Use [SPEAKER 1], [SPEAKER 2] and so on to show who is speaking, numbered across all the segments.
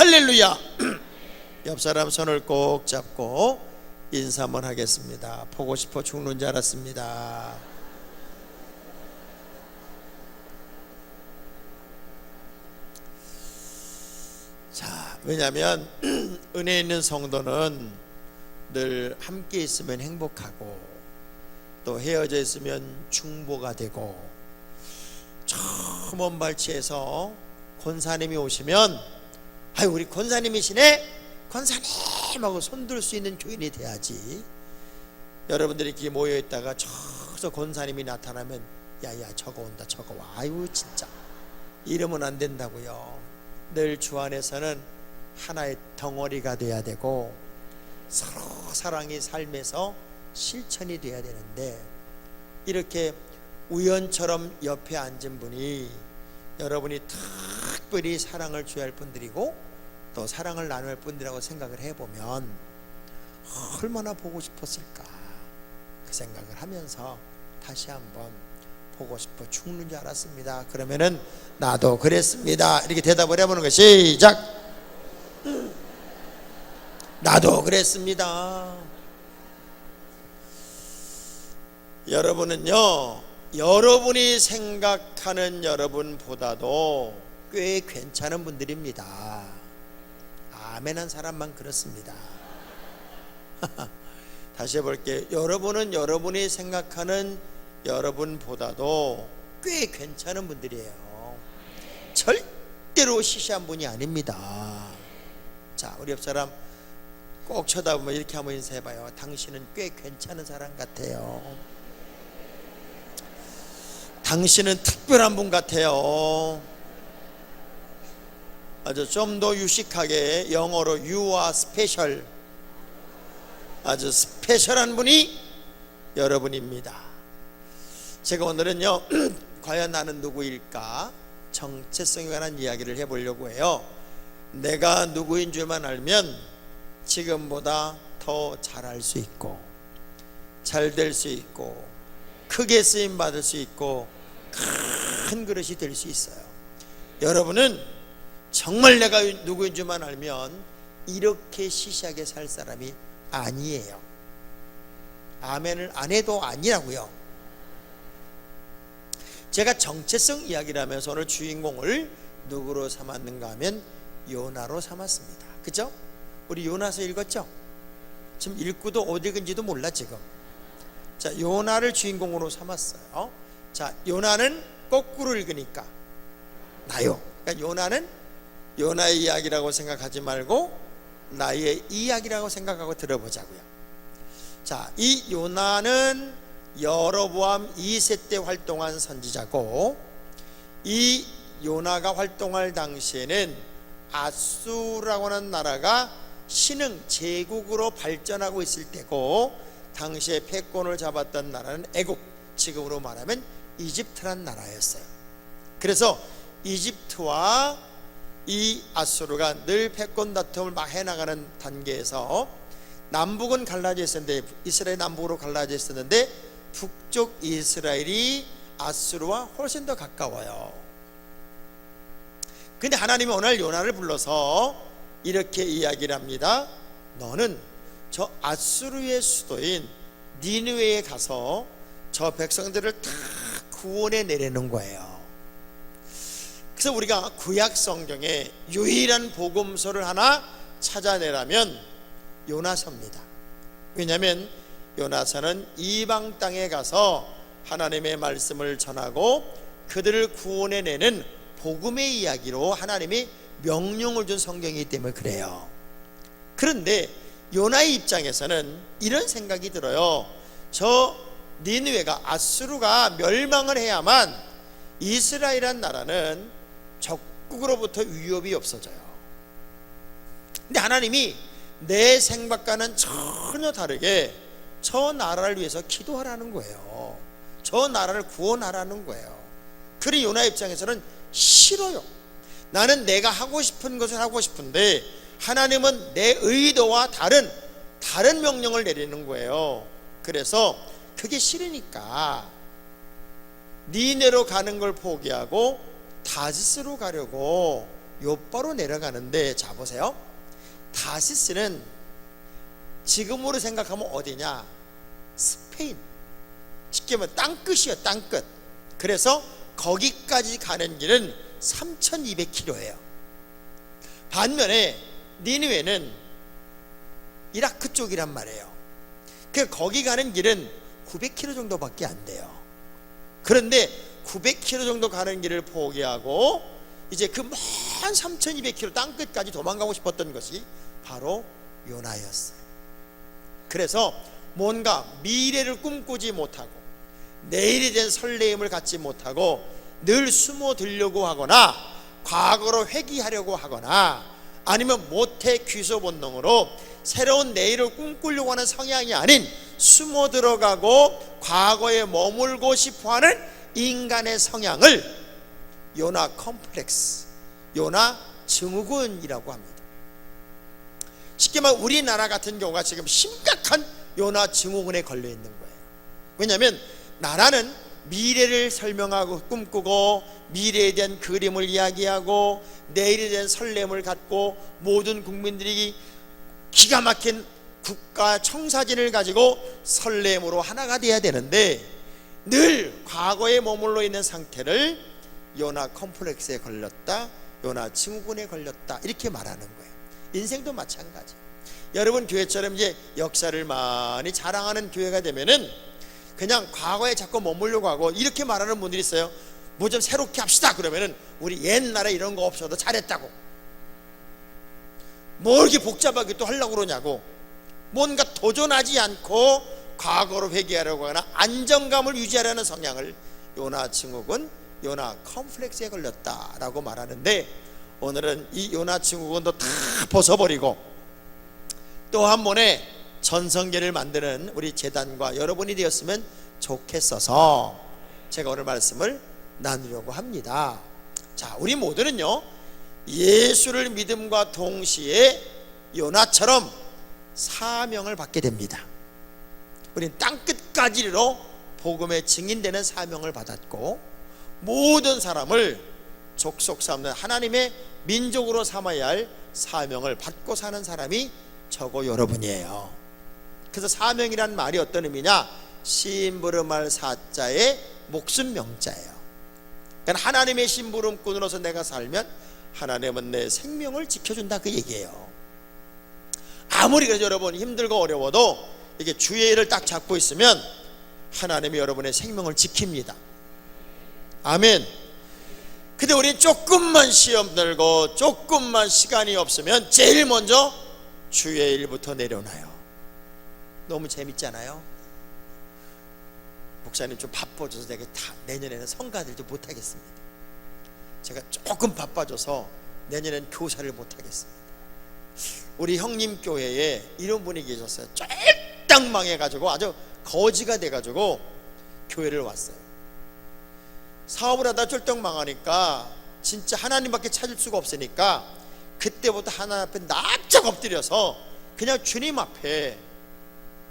[SPEAKER 1] 할렐루야. 옆 사람 손을 꼭 잡고 인사 한번 하겠습니다. 보고 싶어 죽는 줄 알았습니다. 자, 왜냐하면 은혜 있는 성도는 늘 함께 있으면 행복하고 또 헤어져 있으면 중보가 되고, 저 먼 발치에서 권사님이 오시면 아유 우리 권사님이시네, 권사님하고 손들 수 있는 교인이 돼야지. 여러분들이 이렇게 모여있다가 저기서 권사님이 나타나면 야야 저거 온다 저거 와, 아유 진짜 이러면 안 된다고요. 늘 주 안에서는 하나의 덩어리가 돼야 되고 서로 사랑이 삶에서 실천이 돼야 되는데, 이렇게 우연처럼 옆에 앉은 분이 여러분이 특별히 사랑을 줘야 할 분들이고 또 사랑을 나눠야 할 분들이라고 생각을 해보면 얼마나 보고 싶었을까, 그 생각을 하면서 다시 한번 보고 싶어 죽는 줄 알았습니다. 그러면은 나도 그랬습니다 이렇게 대답을 해보는 거. 시작. 나도 그랬습니다. 여러분은요, 여러분이 생각하는 여러분보다도 꽤 괜찮은 분들입니다. 아멘한 사람만 그렇습니다. 다시 해볼게요. 여러분은 여러분이 생각하는 여러분보다도 꽤 괜찮은 분들이에요. 절대로 시시한 분이 아닙니다. 자, 우리 옆 사람 꼭 쳐다보면 이렇게 한번 인사해봐요. 당신은 꽤 괜찮은 사람 같아요. 당신은 특별한 분 같아요. 아주 좀 더 유식하게 영어로 You are special, 아주 스페셜한 분이 여러분입니다. 제가 오늘은요 과연 나는 누구일까, 정체성에 관한 이야기를 해보려고 해요. 내가 누구인 줄만 알면 지금보다 더 잘할 수 있고 잘 될 수 있고 크게 쓰임 받을 수 있고 큰 그릇이 될 수 있어요. 여러분은 정말 내가 누구인 줄만 알면 이렇게 시시하게 살 사람이 아니에요. 아멘을 안 해도 아니라고요. 제가 정체성 이야기를 하면서 오늘 주인공을 누구로 삼았는가 하면 요나로 삼았습니다. 그죠? 우리 요나서 읽었죠? 지금 읽고도 어디 읽은지도 몰라 지금. 자, 요나를 주인공으로 삼았어요. 자, 요나는 거꾸로 읽으니까 나요. 그러니까 요나는 요나의 이야기라고 생각하지 말고 나의 이야기라고 생각하고 들어보자고요. 자, 이 요나는 여로보암 2세 때 활동한 선지자고, 이 요나가 활동할 당시에는 아수라고 하는 나라가 신흥 제국으로 발전하고 있을 때고, 당시에 패권을 잡았던 나라는 애국, 지금으로 말하면 이집트란 나라였어요. 그래서 이집트와 이 아수르가 늘 패권 다툼을 막 해나가는 단계에서 남북은 갈라져 있었는데, 이스라엘 남북으로 갈라져 있었는데 북쪽 이스라엘이 아수르와 훨씬 더 가까워요. 근데 하나님이 오늘 요나를 불러서 이렇게 이야기를 합니다. 너는 저 아수르의 수도인 니느웨에 가서 저 백성들을 다 구원해 내려는 거예요. 그래서 우리가 구약 성경에 유일한 복음서를 하나 찾아내라면 요나서입니다. 왜냐하면 요나서는 이방 땅에 가서 하나님의 말씀을 전하고 그들을 구원해 내는 복음의 이야기로 하나님이 명령을 준 성경이기 때문에 그래요. 그런데 요나의 입장에서는 이런 생각이 들어요. 저 니느웨가, 아수르가 멸망을 해야만 이스라엘이란 나라는 적국으로부터 위협이 없어져요. 근데 하나님이 내 생각과는 전혀 다르게 저 나라를 위해서 기도하라는 거예요. 저 나라를 구원하라는 거예요. 그리 요나 입장에서는 싫어요. 나는 내가 하고 싶은 것을 하고 싶은데 하나님은 내 의도와 다른 명령을 내리는 거예요. 그래서 그게 싫으니까 니네로 가는 걸 포기하고 다시스로 가려고 요바로 내려가는데, 자 보세요. 다시스는 지금으로 생각하면 어디냐? 스페인. 쉽게 말하면 땅끝이에요. 땅끝. 그래서 거기까지 가는 길은 3200km예요. 반면에 니느웨는 이라크 쪽이란 말이에요. 그 거기 가는 길은 900km 정도밖에 안 돼요. 그런데 900km 정도 가는 길을 포기하고 이제 그 먼 3200km 땅끝까지 도망가고 싶었던 것이 바로 요나였어요. 그래서 뭔가 미래를 꿈꾸지 못하고 내일에 대한 설레임을 갖지 못하고 늘 숨어들려고 하거나 과거로 회귀하려고 하거나 아니면 모태 귀소 본능으로 새로운 내일을 꿈꾸려고 하는 성향이 아닌 숨어 들어가고 과거에 머물고 싶어하는 인간의 성향을 요나 컴플렉스, 요나 증후군이라고 합니다. 쉽게 말하면 우리나라 같은 경우가 지금 심각한 요나 증후군에 걸려 있는 거예요. 왜냐하면 나라는 미래를 설명하고 꿈꾸고 미래에 대한 그림을 이야기하고 내일에 대한 설렘을 갖고 모든 국민들이 기가 막힌 국가 청사진을 가지고 설렘으로 하나가 돼야 되는데 늘 과거에 머물러 있는 상태를 요나 컴플렉스에 걸렸다, 요나 증후군에 걸렸다 이렇게 말하는 거예요. 인생도 마찬가지. 여러분 교회처럼 이제 역사를 많이 자랑하는 교회가 되면은 그냥 과거에 자꾸 머물려고 하고 이렇게 말하는 분들이 있어요. 뭐 좀 새롭게 합시다 그러면은 우리 옛날에 이런 거 없어도 잘했다고, 뭐 이렇게 복잡하게 또 하려고 그러냐고, 뭔가 도전하지 않고 과거로 회귀하려고 하거나 안정감을 유지하려는 성향을 요나 증후군, 요나 컴플렉스에 걸렸다라고 말하는데, 오늘은 이 요나 증후군도 다 벗어버리고 또 한 번에 전성기를 만드는 우리 재단과 여러분이 되었으면 좋겠어서 제가 오늘 말씀을 나누려고 합니다. 자, 우리 모두는요 예수를 믿음과 동시에 요나처럼 사명을 받게 됩니다. 우리는 땅끝까지로 복음의 증인되는 사명을 받았고 모든 사람을 족속 삼는 하나님의 민족으로 삼아야 할 사명을 받고 사는 사람이 저고 여러분이에요. 그래서 사명이란 말이 어떤 의미냐? 심부름할 사자의 목숨 명자예요. 그러니까 하나님의 심부름꾼으로서 내가 살면 하나님은 내 생명을 지켜준다 그 얘기예요. 아무리 그래도 여러분 힘들고 어려워도 이게 주의 일을 딱 잡고 있으면 하나님이 여러분의 생명을 지킵니다. 아멘. 근데 우리는 조금만 시험 들고 조금만 시간이 없으면 제일 먼저 주의 일부터 내려놔요. 너무 재밌잖아요. 목사님 좀 바빠져서 내가 내년에는 성가들도 못하겠습니다. 제가 조금 바빠져서 내년에는 교사를 못하겠습니다. 우리 형님 교회에 이런 분이 계셨어요. 쫄딱 망해가지고 아주 거지가 돼가지고 교회를 왔어요. 사업을 하다 쫄딱 망하니까 진짜 하나님밖에 찾을 수가 없으니까 그때부터 하나님 앞에 납작 엎드려서 그냥 주님 앞에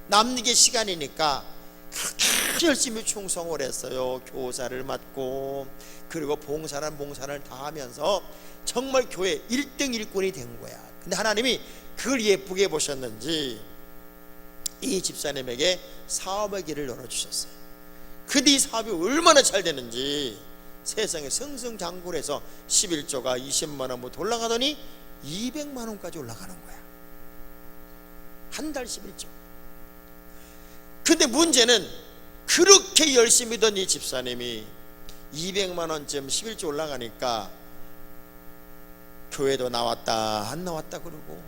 [SPEAKER 1] 남는 게 시간이니까 그렇게 열심히 충성을 했어요. 교사를 맡고 그리고 봉사를 다 하면서 정말 교회 1등 일꾼이 된 거야. 근데 하나님이 그걸 예쁘게 보셨는지 이 집사님에게 사업의 길을 열어주셨어요. 근데 이 사업이 얼마나 잘 되는지 세상에 승승장구해서 11조가 20만 원부터 올라가더니 200만 원까지 올라가는 거야. 한 달 11조. 근데 문제는 그렇게 열심히 던 이 집사님이 200만 원쯤 11조 올라가니까 교회도 나왔다 안 나왔다 그러고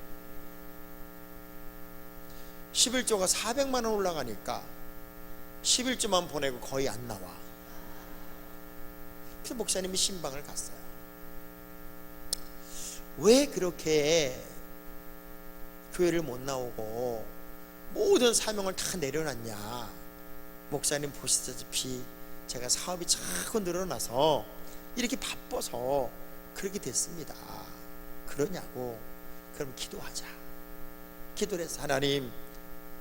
[SPEAKER 1] 11조가 400만 원 올라가니까 11조만 보내고 거의 안 나와. 그래서 목사님이 신방을 갔어요. 왜 그렇게 교회를 못 나오고 모든 사명을 다 내려놨냐? 목사님 보시다시피 제가 사업이 자꾸 늘어나서 이렇게 바빠서 그렇게 됐습니다. 그러냐고. 그럼 기도하자. 기도를 해서 하나님,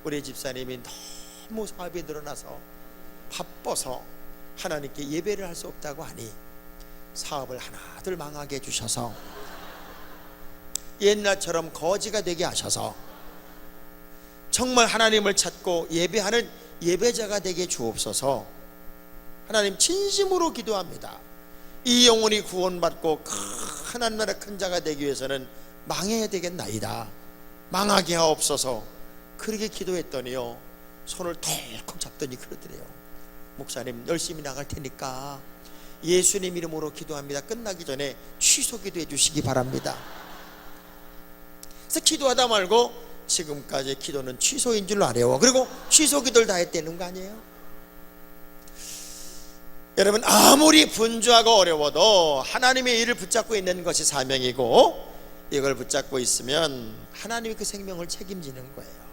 [SPEAKER 1] 우리 집사님이 너무 사업이 늘어나서 바빠서 하나님께 예배를 할 수 없다고 하니 사업을 하나둘 망하게 해주셔서 옛날처럼 거지가 되게 하셔서 정말 하나님을 찾고 예배하는 예배자가 되게 주옵소서. 하나님 진심으로 기도합니다. 이 영혼이 구원받고 큰 하늘나라 큰 자가 되기 위해서는 망해야 되겠나이다. 망하게 하옵소서. 그렇게 기도했더니요, 손을 덜컥 잡더니 그러더래요. 목사님 열심히 나갈 테니까 예수님 이름으로 기도합니다. 끝나기 전에 취소 기도해 주시기 바랍니다. 그래서 기도하다 말고 지금까지 기도는 취소인 줄 알아요. 그리고 취소 기도를 다 했다는 거 아니에요? 여러분, 아무리 분주하고 어려워도 하나님의 일을 붙잡고 있는 것이 사명이고, 이걸 붙잡고 있으면 하나님이 그 생명을 책임지는 거예요.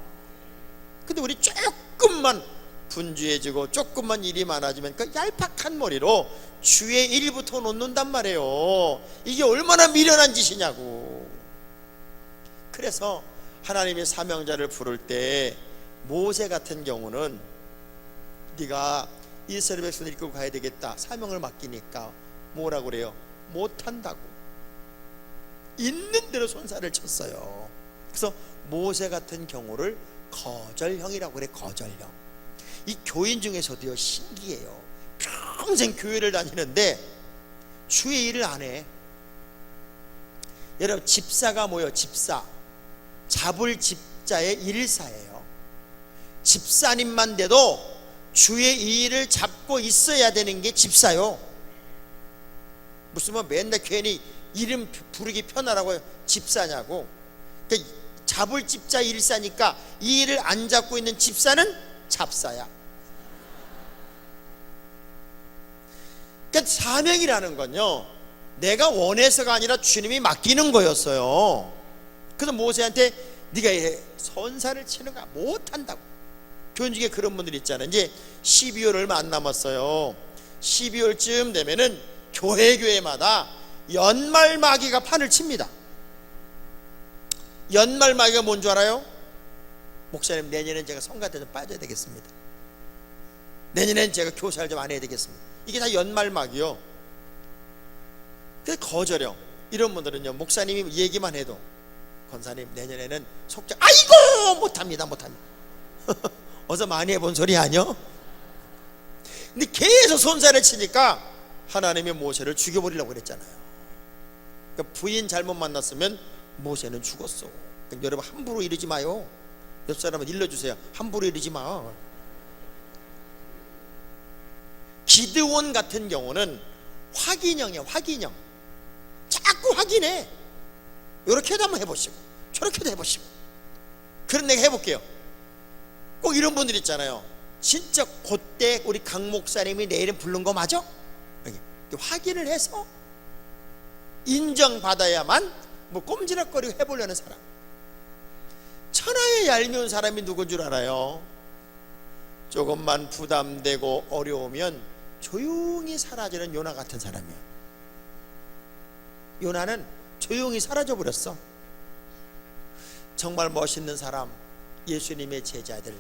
[SPEAKER 1] 근데 우리 조금만 분주해지고 조금만 일이 많아지면 그 얄팍한 머리로 주의 일부터 놓는단 말이에요. 이게 얼마나 미련한 짓이냐고. 그래서 하나님의 사명자를 부를 때 모세 같은 경우는 네가 이스라엘 백성을 이끌고 가야 되겠다, 사명을 맡기니까 뭐라고 그래요? 못한다고. 있는 대로 손살을 쳤어요. 그래서 모세 같은 경우를 거절형이라고 그래. 거절형. 이 교인 중에서도요, 신기해요. 평생 교회를 다니는데 주의 일을 안 해. 여러분, 집사가 뭐예요? 집사. 잡을 집자의 일사예요. 집사님만 돼도 주의 일을 잡고 있어야 되는 게 집사요. 무슨 뭐 맨날 괜히 이름 부르기 편하라고 집사냐고. 그러니까 잡을 집자 일사니까 이 일을 안 잡고 있는 집사는 잡사야. 그러니까 사명이라는 건요, 내가 원해서가 아니라 주님이 맡기는 거였어요. 그래서 모세한테 네가 선사를 치는 거 못한다고. 교인 중에 그런 분들 있잖아요. 이제 12월 얼마 안 남았어요. 12월쯤 되면은 교회마다 연말 마귀가 판을 칩니다. 연말 마귀가 뭔 줄 알아요? 목사님, 내년엔 제가 성가대 좀 빠져야 되겠습니다. 내년엔 제가 교사를 좀 안 해야 되겠습니다. 이게 다 연말 마귀요. 그래서 거절형. 이런 분들은요, 목사님이 얘기만 해도 권사님 내년에는 속죄, 아이고 못합니다. 어서 많이 해본 소리 아니요? 근데 계속 손살을 치니까 하나님이 모세를 죽여버리려고 그랬잖아요. 그러니까 부인 잘못 만났으면 모세는 죽었어. 그러니까 여러분, 함부로 이러지 마요. 옆 사람은 일러주세요. 함부로 이러지 마. 기드온 같은 경우는 확인형이에요. 확인형. 자꾸 확인해. 이렇게도 한번 해보시고 저렇게도 해보시고. 그럼 내가 해볼게요. 꼭 이런 분들 있잖아요. 진짜 그때 우리 강 목사님이 내 이름 부른 거 맞아? 확인을 해서 인정받아야만 뭐 꼼지락거리고 해보려는 사람. 천하에 얄미운 사람이 누군 줄 알아요? 조금만 부담되고 어려우면 조용히 사라지는 요나 같은 사람이야. 요나는 조용히 사라져 버렸어. 정말 멋있는 사람, 예수님의 제자들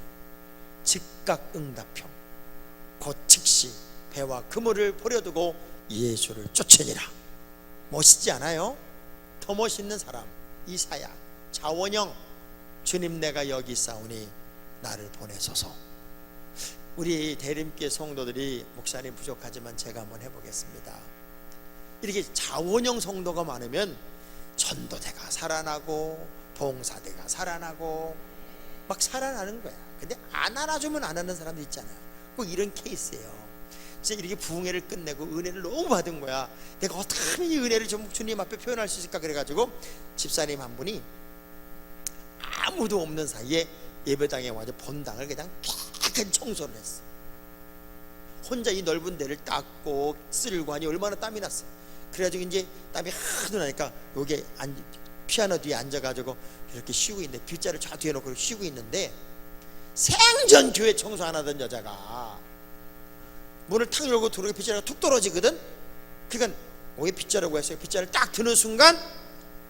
[SPEAKER 1] 즉각 응답형, 곧 즉시 배와 그물을 버려두고 예수를 쫓으니라. 멋있지 않아요? 더 멋있는 사람 이사야, 자원형, 주님 내가 여기 있사오니 나를 보내소서. 우리 대림교회 성도들이 목사님 부족하지만 제가 한번 해보겠습니다. 이렇게 자원형 성도가 많으면 전도대가 살아나고 봉사대가 살아나고 막 살아나는 거야. 근데 안 안아주면 안 하는 사람도 있잖아요. 꼭 이런 케이스예요. 진짜 이렇게 부흥회를 끝내고 은혜를 너무 받은 거야. 내가 어떻게 하면 이 은혜를 좀 주님 앞에 표현할 수 있을까. 그래가지고 집사님 한 분이 아무도 없는 사이에 예배당에 와서 본당을 그냥 깨끗 청소를 했어. 혼자 이 넓은 데를 닦고 쓸고 하니 얼마나 땀이 났어. 그래가지고 이제 땀이 하도 나니까 여기 피아노 뒤에 앉아가지고 이렇게 쉬고 있는데, 빗자를 저 뒤에 놓고 쉬고 있는데, 생전 교회 청소 안 하던 여자가 문을 탁 열고 들어오게 빗자루가 툭 떨어지거든. 그러니까 왜 빗자루고 했어요. 빗자루를 딱 드는 순간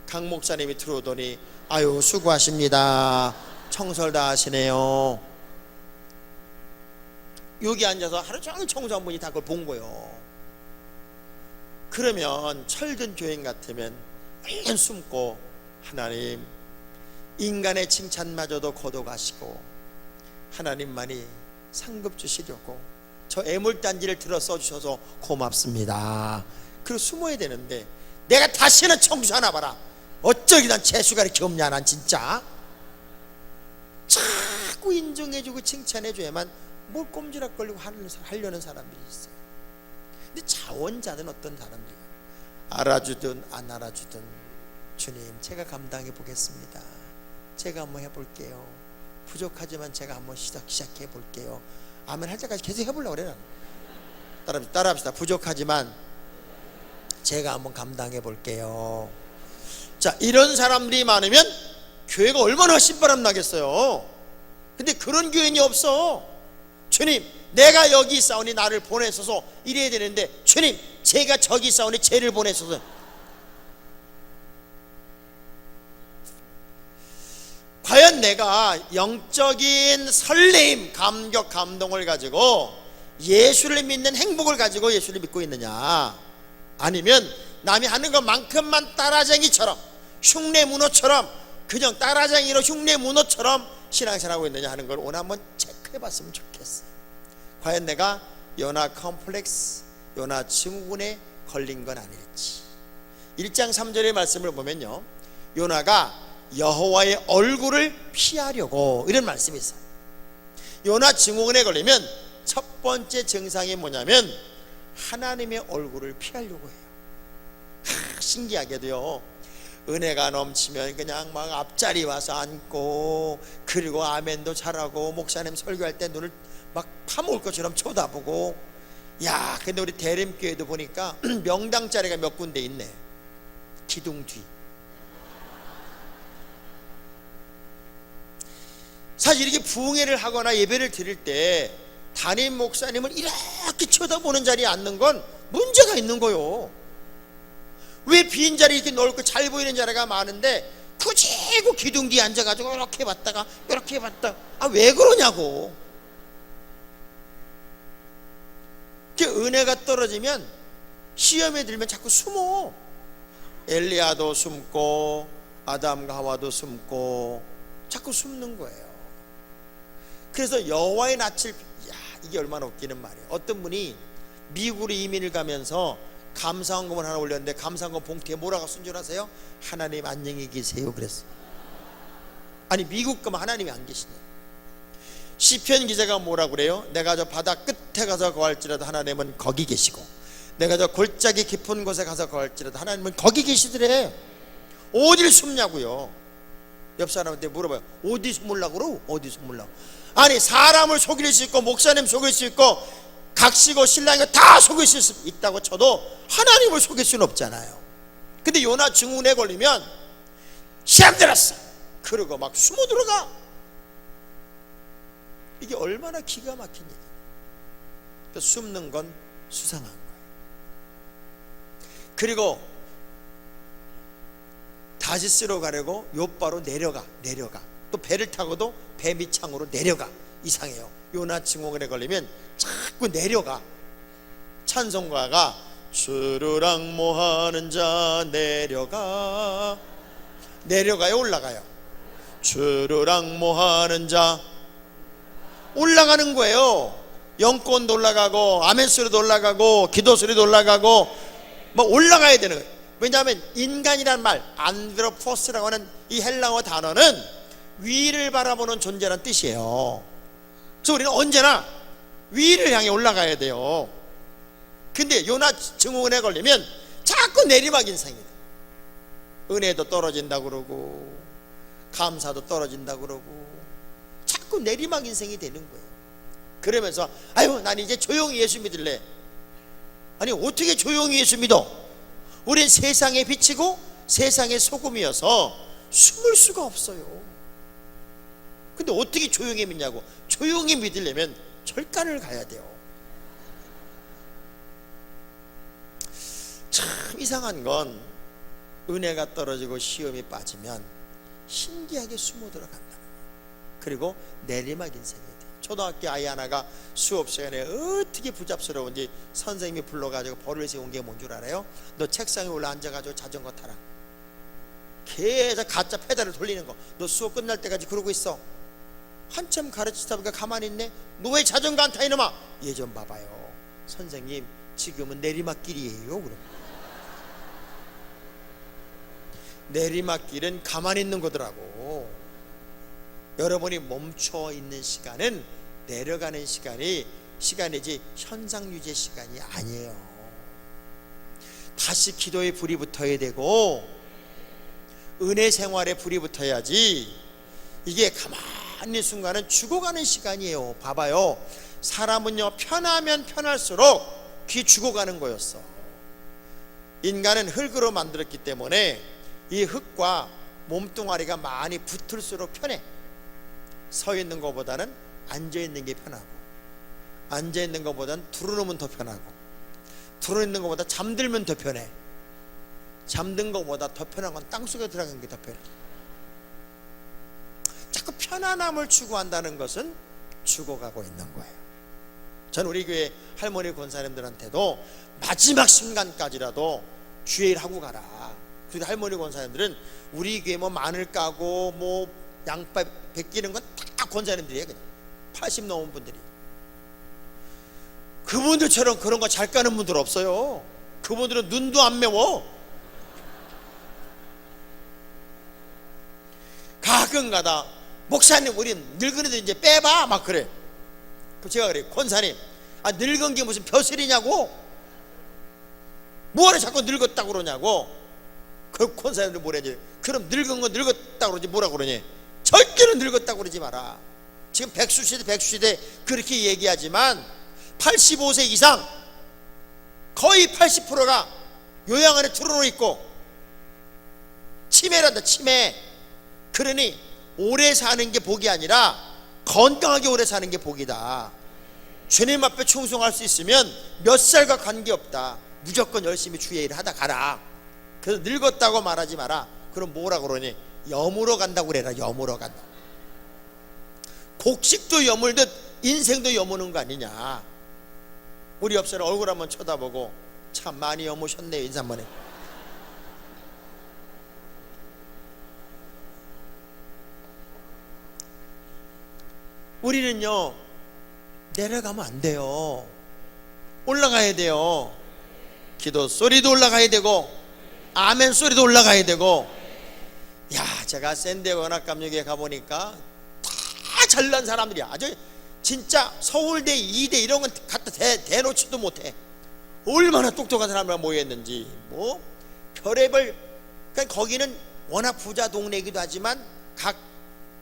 [SPEAKER 1] 강 목사님이 들어오더니 아유 수고하십니다. 청소를 다 하시네요. 여기 앉아서 하루 종일 청소한 분이 다 그걸 본 거예요. 그러면 철든 교인 같으면 얼른 숨고 하나님, 인간의 칭찬마저도 거둬가시고 하나님만이 상급 주시려고 저 애물단지를 들어 써주셔서 고맙습니다. 그리고 숨어야 되는데 내가 다시는 청소하나 봐라. 어쩌기 난 재수가 이렇게 없냐. 난 진짜 자꾸 인정해주고 칭찬해줘야만 뭘 꼼지락거리고 하려는 사람들이 있어요. 근데 자원자는 어떤 사람들이 알아주든 안 알아주든 주님, 제가 감당해 보겠습니다. 제가 한번 해볼게요. 부족하지만 제가 한번 시작해 볼게요. 아멘 할 때까지 계속 해보려고 그래. 따라합시다. 부족하지만 제가 한번 감당해 볼게요. 자, 이런 사람들이 많으면 교회가 얼마나 신바람 나겠어요. 근데 그런 교인이 없어. 주님, 내가 여기 있사오니 나를 보내소서 이래야 되는데, 주님, 제가 저기 있사오니 쟤를 보내소서. 과연 내가 영적인 설레임, 감격, 감동을 가지고 예수를 믿는 행복을 가지고 예수를 믿고 있느냐, 아니면 남이 하는 것만큼만 따라쟁이처럼, 흉내 문어처럼, 그냥 따라쟁이로 흉내 문어처럼 신앙생활하고 있느냐 하는 걸 오늘 한번 체크해 봤으면 좋겠어요. 과연 내가 요나 컴플렉스, 요나 증후군에 걸린 건 아닐지. 1장 3절의 말씀을 보면요, 요나가 여호와의 얼굴을 피하려고, 이런 말씀이 있어요. 요나 증후군에 걸리면 첫 번째 증상이 뭐냐면 하나님의 얼굴을 피하려고 해요. 신기하게도요, 은혜가 넘치면 그냥 막 앞자리 와서 앉고, 그리고 아멘도 잘하고, 목사님 설교할 때 눈을 막 파먹을 것처럼 쳐다보고. 야, 근데 우리 대림교회도 보니까 명당 자리가 몇 군데 있네. 기둥 뒤. 사실 이렇게 부흥회를 하거나 예배를 드릴 때 담임 목사님을 이렇게 쳐다보는 자리에 앉는 건 문제가 있는 거요. 왜 빈 자리 이렇게 넓고 잘 보이는 자리가 많은데 굳이 그 기둥 뒤에 앉아가지고 이렇게 봤다가 이렇게 봤다. 왜 그러냐고. 은혜가 떨어지면, 시험에 들면 자꾸 숨어. 엘리야도 숨고 아담과 하와도 숨고 자꾸 숨는 거예요. 그래서 여호와의 낯을, 이게 얼마나 웃기는 말이에요. 어떤 분이 미국으로 이민을 가면서 감사헌금을 하나 올렸는데 감사헌금 봉투에 뭐라고 쓴 줄 아세요? 하나님 안녕히 계세요 그랬어요. 아니, 미국 가면 하나님이 안 계시냐. 시편 기자가 뭐라고 그래요? 내가 저 바다 끝에 가서 거할지라도 하나님은 거기 계시고, 내가 저 골짜기 깊은 곳에 가서 거할지라도 하나님은 거기 계시더래. 어딜 숨냐고요. 옆 사람한테 물어봐요. 어디 숨으려고 그러? 어디 숨으려고? 아니, 사람을 속일 수 있고 목사님 속일 수 있고 각시고 신랑이고 다 속일 수 있다고 쳐도 하나님을 속일 수는 없잖아요. 근데 요나 증후군에 걸리면 시험 들었어 그러고 막 숨어 들어가. 이게 얼마나 기가 막힌 얘기예요. 숨는 건 수상한 거예요. 그리고 다시스로 가려고 요바로 내려가. 또 배를 타고도 배 밑창으로 내려가. 이상해요. 요나 증후군에 걸리면 자꾸 내려가. 찬송가가 주르랑 모하는 자 내려가. 내려가요, 올라가요? 주르랑 모하는 자 올라가는 거예요. 영권도 올라가고 아멘 소리도 올라가고 기도 소리도 올라가고 뭐 올라가야 되는 거예요. 왜냐하면 인간이란 말, 안드로포스라고 하는 이 헬라어 단어는 위를 바라보는 존재란 뜻이에요. 그래서 우리는 언제나 위를 향해 올라가야 돼요. 근데 요나 증후군에 걸리면 자꾸 내리막 인생이 돼. 은혜도 떨어진다고 그러고 감사도 떨어진다고 그러고 자꾸 내리막 인생이 되는 거예요. 그러면서 아유, 난 이제 조용히 예수 믿을래. 아니, 어떻게 조용히 예수 믿어? 우린 세상에 비치고 세상의 소금이어서 숨을 수가 없어요. 근데 어떻게 조용히 믿냐고. 조용히 믿으려면 절간을 가야 돼요. 참 이상한 건 은혜가 떨어지고 시험이 빠지면 신기하게 숨어 들어간다는 거예요. 그리고 내리막 인생이 돼요. 초등학교 아이 하나가 수업 시간에 어떻게 부잡스러운지 선생님이 불러가지고 벌을 세운 게 뭔 줄 알아요? 너 책상에 올라 앉아가지고 자전거 타라. 계속 가짜 페달을 돌리는 거. 너 수업 끝날 때까지 그러고 있어. 한참 가르치다 보니까 가만히 있네. 너 왜 자전거 안 타 이놈아? 예전 봐봐요. 선생님 지금은 내리막길이에요. 그래. 내리막길은 가만히 있는 거더라고. 여러분이 멈춰 있는 시간은 내려가는 시간이지 현상 유지의 시간이 아니에요. 다시 기도에 불이 붙어야 되고 은혜 생활에 불이 붙어야지. 이게 가만히 있는 순간은 죽어가는 시간이에요. 봐봐요. 사람은요 편하면 편할수록 귀 죽어가는 거였어. 인간은 흙으로 만들었기 때문에 이 흙과 몸뚱아리가 많이 붙을수록 편해. 서 있는 것보다는 앉아 있는 게 편하고, 앉아 있는 것보다는 두루누면 더 편하고, 두루 있는 것보다 잠들면 더 편해. 잠든 것보다 더 편한 건 땅속에 들어가는 게 더 편해. 자꾸 편안함을 추구한다는 것은 죽어가고 있는 거예요. 전 우리 교회 할머니 권사님들한테도 마지막 순간까지라도 주일 하고 가라. 그리고 할머니 권사님들은 우리 교회 뭐 마늘 까고 뭐 양파 베끼는 건 다 권사님들이에요. 그냥 80 넘은 분들이. 그분들처럼 그런 거 잘 까는 분들 없어요. 그분들은 눈도 안 매워. 가끔가다 목사님 우리 늙은이들 이제 빼봐 막 그래. 제가 그래, 권사님 늙은 게 무슨 벼슬이냐고, 뭐하러 자꾸 늙었다고 그러냐고. 그 권사님들 뭐래지. 그럼 늙은 건 늙었다고 그러지 뭐라 그러니. 절대로 늙었다고 그러지 마라. 지금 백수시대 그렇게 얘기하지만 85세 이상 거의 80%가 요양 안에 들어놓고 있고 치매란다. 치매. 그러니 오래 사는 게 복이 아니라 건강하게 오래 사는 게 복이다. 주님 앞에 충성할 수 있으면 몇 살과 관계없다. 무조건 열심히 주의 일을 하다 가라. 그래서 늙었다고 말하지 마라. 그럼 뭐라 그러니? 여물어 간다고 그래라. 여물어 간다. 곡식도 여물듯 인생도 여무는 거 아니냐. 우리 옆 사람 얼굴 한번 쳐다보고 참 많이 여무셨네 인사 한번 해. 우리는요 내려가면 안 돼요. 올라가야 돼요. 기도 소리도 올라가야 되고 아멘 소리도 올라가야 되고. 야, 제가 샌디에고 연합감리교회 가보니까 다 잘난 사람들이야. 아주 진짜 서울대, 이대 이런 건 갖다 대놓지도 못해. 얼마나 똑똑한 사람들 모여있는지. 뭐 별의별. 그러니까 거기는 워낙 부자 동네이기도 하지만 각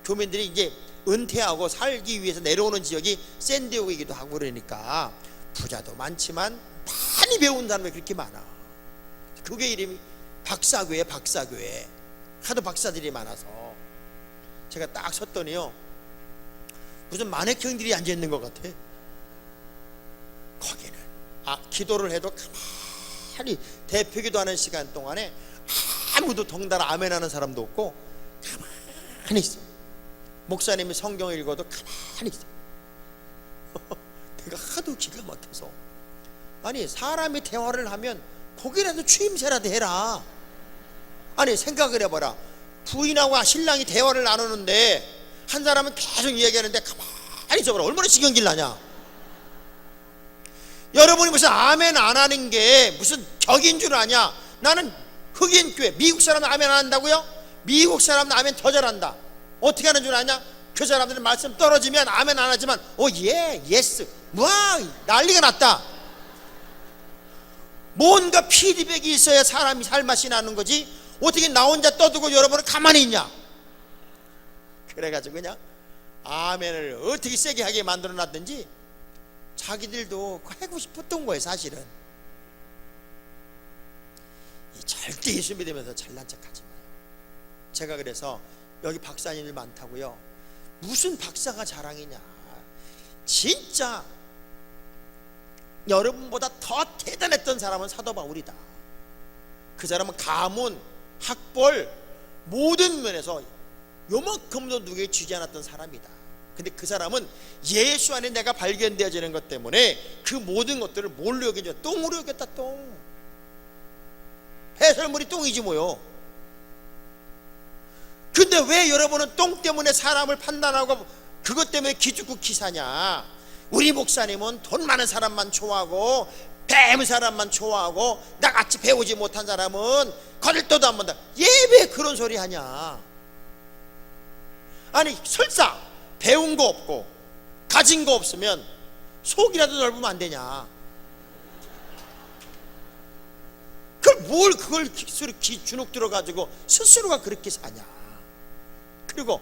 [SPEAKER 1] 교민들이 이제 은퇴하고 살기 위해서 내려오는 지역이 샌디에고이기도 하고 그러니까 부자도 많지만 많이 배운 사람이 그렇게 많아. 그게 이름이 박사교회. 박사교회. 하도 박사들이 많아서 제가 딱 섰더니요 무슨 마네킹들이 앉아있는 것 같아. 거기는 기도를 해도 가만히 대표기도 하는 시간 동안에 아무도 덩달아 아멘 하는 사람도 없고 가만히 있어. 목사님이 성경 읽어도 가만히 있어. 내가 하도 기가 막혀서. 아니 사람이 대화를 하면 거기라도 추임새라도 해라. 아니 생각을 해봐라. 부인하고 신랑이 대화를 나누는데 한 사람은 계속 얘기하는데 가만히 있어봐라. 얼마나 신경질 나냐. 여러분이 무슨 아멘 안 하는 게 무슨 격인 줄 아냐. 나는 흑인 교회 미국 사람은 아멘 안 한다고요? 미국 사람은 아멘 더 잘한다. 어떻게 하는 줄 아냐? 그 사람들은 말씀 떨어지면 아멘 안 하지만 예 예스 와 난리가 났다. 뭔가 피드백이 있어야 사람이 살맛이 나는 거지. 어떻게 나 혼자 떠들고 여러분은 가만히 있냐. 그래가지고 그냥 아멘을 어떻게 세게 하게 만들어 놨든지 자기들도 하고 싶었던 거예요. 사실은 절대 예수 믿으면서 잘난 척하지 마요. 제가 그래서 여기 박사님들 많다고요. 무슨 박사가 자랑이냐. 진짜 여러분보다 더 대단했던 사람은 사도 바울이다. 그 사람은 가문, 학벌 모든 면에서 요만큼도 누구에 쥐지 않았던 사람이다. 근데 그 사람은 예수 안에 내가 발견되어지는 것 때문에 그 모든 것들을 뭘로 여기냐. 똥으로 여겼다. 똥. 해설물이 똥이지 뭐요. 근데 왜 여러분은 똥 때문에 사람을 판단하고 그것 때문에 기죽고 기사냐? 우리 목사님은 돈 많은 사람만 좋아하고 배운 사람만 좋아하고 나같이 배우지 못한 사람은 거들떠도 안 본다. 얘 왜 그런 소리 하냐? 아니 설사 배운 거 없고 가진 거 없으면 속이라도 넓으면 안 되냐? 그걸 주눅 들어가지고 스스로가 그렇게 사냐? 그리고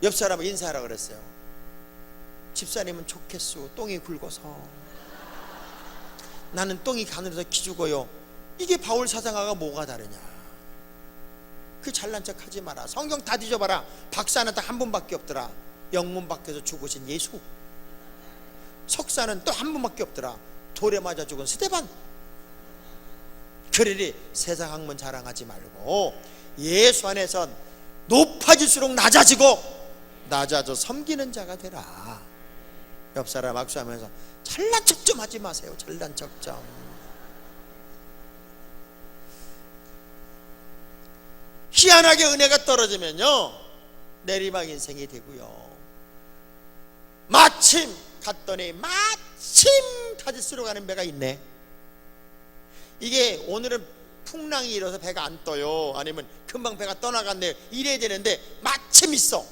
[SPEAKER 1] 옆 사람은 인사하라 그랬어요. 집사님은 좋겠소. 똥이 굵어서. 나는 똥이 가늘어서 기죽어요. 이게 바울 사상하가 뭐가 다르냐? 그 잘난 척 하지 마라. 성경 다 뒤져봐라. 박사는 딱 한 분밖에 없더라. 영문 밖에서 죽으신 예수. 석사는 또 한 분밖에 없더라. 돌에 맞아 죽은 스데반. 그러니 세상 학문 자랑하지 말고 예수 안에선 높아질수록 낮아져 섬기는 자가 되라. 옆 사람 악수하면서 잘난 척 좀 하지 마세요. 잘난 척 좀. 희한하게 은혜가 떨어지면요 내리막 인생이 되고요. 마침 갔더니 마침 다지스로 가는 배가 있네. 이게 오늘은 풍랑이 일어서 배가 안 떠요. 아니면 금방 배가 떠나갔네. 이래야 되는데 마침 있어.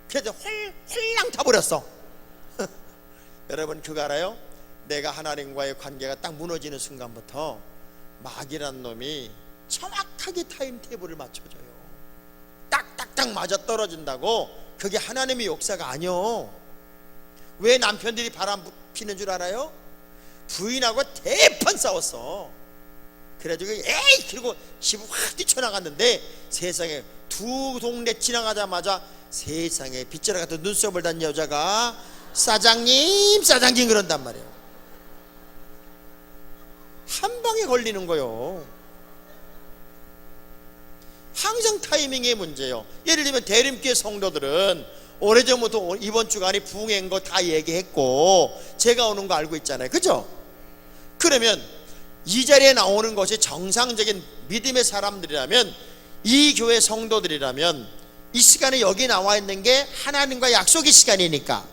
[SPEAKER 1] 그래서 홀랑 타버렸어. 여러분 그거 알아요? 내가 하나님과의 관계가 딱 무너지는 순간부터 마귀란 놈이 정확하게 타임테이블을 맞춰줘요. 딱딱딱 맞아 떨어진다고. 그게 하나님의 역사가 아니요. 왜 남편들이 바람 피는 줄 알아요? 부인하고 대판 싸웠어. 그래가지고 에이 그리고 집을 확 뛰쳐나갔는데 세상에 두 동네 지나가자마자 세상에 빗자루 같은 눈썹을 단 여자가 사장님 그런단 말이에요. 한 방에 걸리는 거요. 항상 타이밍의 문제예요. 예를 들면 대림교회 성도들은 오래전부터 이번 주간에 부흥인 거 다 얘기했고 제가 오는 거 알고 있잖아요. 그죠? 그러면 이 자리에 나오는 것이 정상적인 믿음의 사람들이라면, 이 교회 성도들이라면 이 시간에 여기 나와 있는 게 하나님과 약속의 시간이니까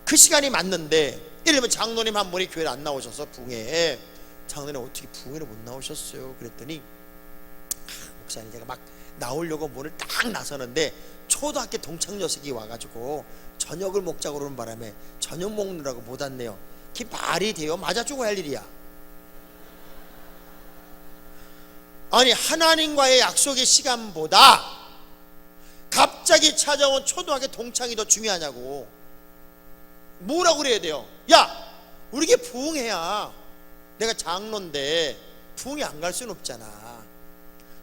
[SPEAKER 1] 그 시간이 맞는데, 예를 들면 장로님 한 분이 교회를 안 나오셔서 부흥회에, 장로님 어떻게 부흥회를 못 나오셨어요? 그랬더니 목사님 제가 막 나오려고 문을 딱 나서는데 초등학교 동창 녀석이 와가지고 저녁을 먹자고 그러는 바람에 저녁 먹느라고 못 왔네요. 그게 말이 돼요? 맞아 죽어야 할 일이야. 아니 하나님과의 약속의 시간보다 갑자기 찾아온 초등학교 동창이 더 중요하냐고. 뭐라고 그래야 돼요? 야 우리 게 부흥해야, 내가 장로인데 부흥회 안 갈 수는 없잖아.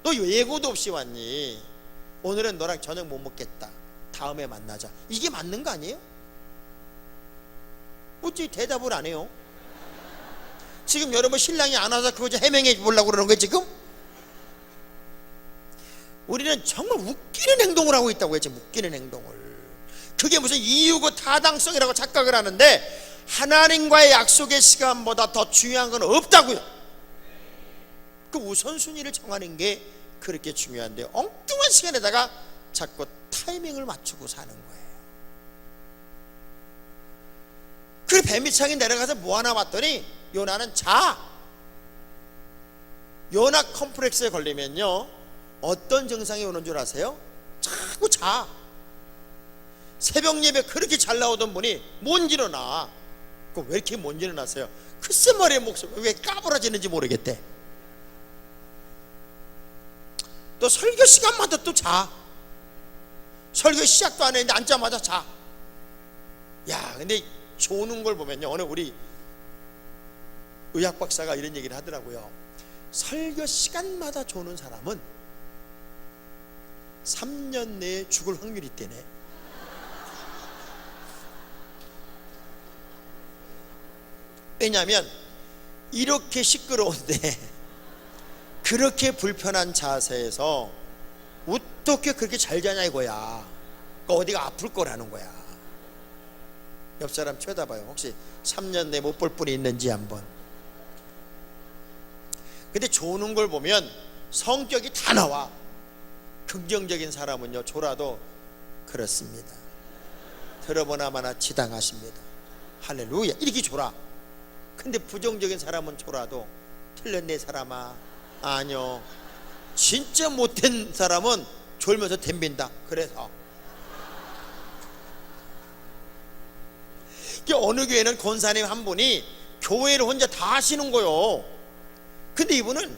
[SPEAKER 1] 너 예고도 없이 왔니? 오늘은 너랑 저녁 못 먹겠다. 다음에 만나자. 이게 맞는 거 아니에요? 어찌 대답을 안 해요? 지금 여러분 신랑이 안 와서 그거 좀 해명해 보려고 그러는 거예요 지금? 우리는 정말 웃기는 행동을 하고 있다고 했죠. 웃기는 행동을. 그게 무슨 이유고 타당성이라고 착각을 하는데 하나님과의 약속의 시간보다 더 중요한 건 없다고요. 그 우선순위를 정하는 게 그렇게 중요한데 엉뚱한 시간에다가 자꾸 타이밍을 맞추고 사는 거예요. 그래 뱀이창이 내려가서 뭐 하나 봤더니 요나는 요나 컴플렉스에 걸리면요 어떤 증상이 오는 줄 아세요? 자꾸 새벽 예배 그렇게 잘 나오던 분이 못 일어나. 왜 이렇게 못 일어나세요? 글쎄 말이에요. 목소리 왜 까부러지는지 모르겠대. 또 설교 시간마다 또 설교 시작도 안 했는데 앉자마자 야 근데 조는 걸 보면요, 오늘 우리 의학 박사가 이런 얘기를 하더라고요. 설교 시간마다 조는 사람은 3년 내에 죽을 확률이 있대네. 왜냐하면 이렇게 시끄러운데 그렇게 불편한 자세에서 어떻게 그렇게 잘 자냐 이거야. 그러니까 어디가 아플 거라는 거야. 옆 사람 쳐다봐요. 혹시 3년 내에 못 볼 분이 있는지 한번. 근데 조는 걸 보면 성격이 다 나와. 긍정적인 사람은요 졸아도 그렇습니다. 들어보나 마나 지당하십니다. 할렐루야. 이렇게 졸아. 근데 부정적인 사람은 졸아도 틀렸네 사람아. 아니요. 진짜 못된 사람은 졸면서 덤빈다. 그래서 어느 교회는 권사님 한 분이 교회를 혼자 다 하시는 거요. 근데 이분은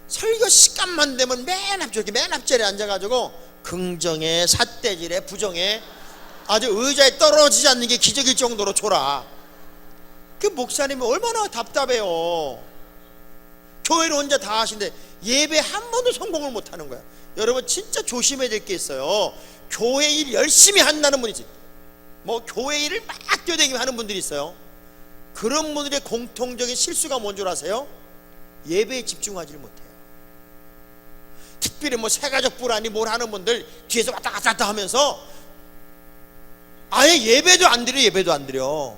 [SPEAKER 1] 설교 시간만 되면 맨 앞자리에 앉아가지고 긍정에 삿대질에 부정에 아주 의자에 떨어지지 않는 게 기적일 정도로 졸아. 그 목사님이 얼마나 답답해요. 교회를 혼자 다 하시는데 예배 한 번도 성공을 못하는 거야. 여러분 진짜 조심해야 될 게 있어요. 교회 일 열심히 한다는 분이지, 뭐 교회 일을 막 뛰어다니며 하는 분들이 있어요. 그런 분들의 공통적인 실수가 뭔 줄 아세요? 예배에 집중하지를 못해요. 특별히 뭐 새가족 불안이 뭘 하는 분들 뒤에서 왔다 갔다 하면서 아예 예배도 안 드려.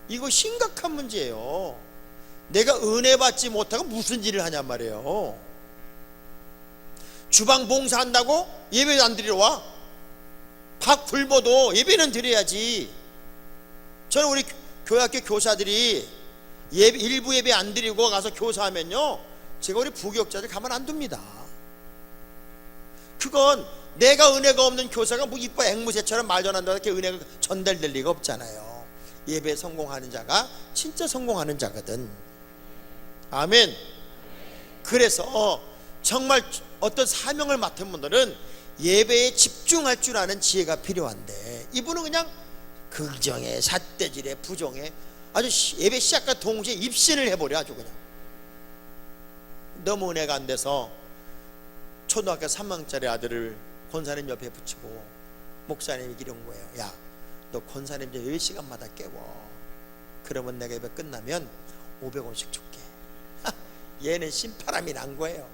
[SPEAKER 1] 이거 심각한 문제예요. 내가 은혜 받지 못하고 무슨 일을 하냔 말이에요. 주방 봉사한다고 예배도 안 드리러 와? 밥 굶어도 예배는 드려야지. 저는 우리 교회학교 교사들이 일부 예배 안 드리고 가서 교사하면요, 제가 우리 부교육자들 가만 안 둡니다. 그건 내가 은혜가 없는 교사가 뭐 이뻐 앵무새처럼 말도 안 한다 이렇게 은혜가 전달될 리가 없잖아요. 예배에 성공하는 자가 진짜 성공하는 자거든. 아멘. 그래서 정말 어떤 사명을 맡은 분들은 예배에 집중할 줄 아는 지혜가 필요한데, 이분은 그냥 긍정에 삿대질에 부정에 아주 예배 시작과 동시에 입신을 해버려. 아주 그냥 너무 은혜가 안 돼서 초등학교 3학년짜리 아들을 권사님 옆에 붙이고 목사님이 이런 거예요. 야, 너 권사님 이제 10시간마다 깨워. 그러면 내가 예배 끝나면 500원씩 줄게. 얘는 신바람이 난 거예요.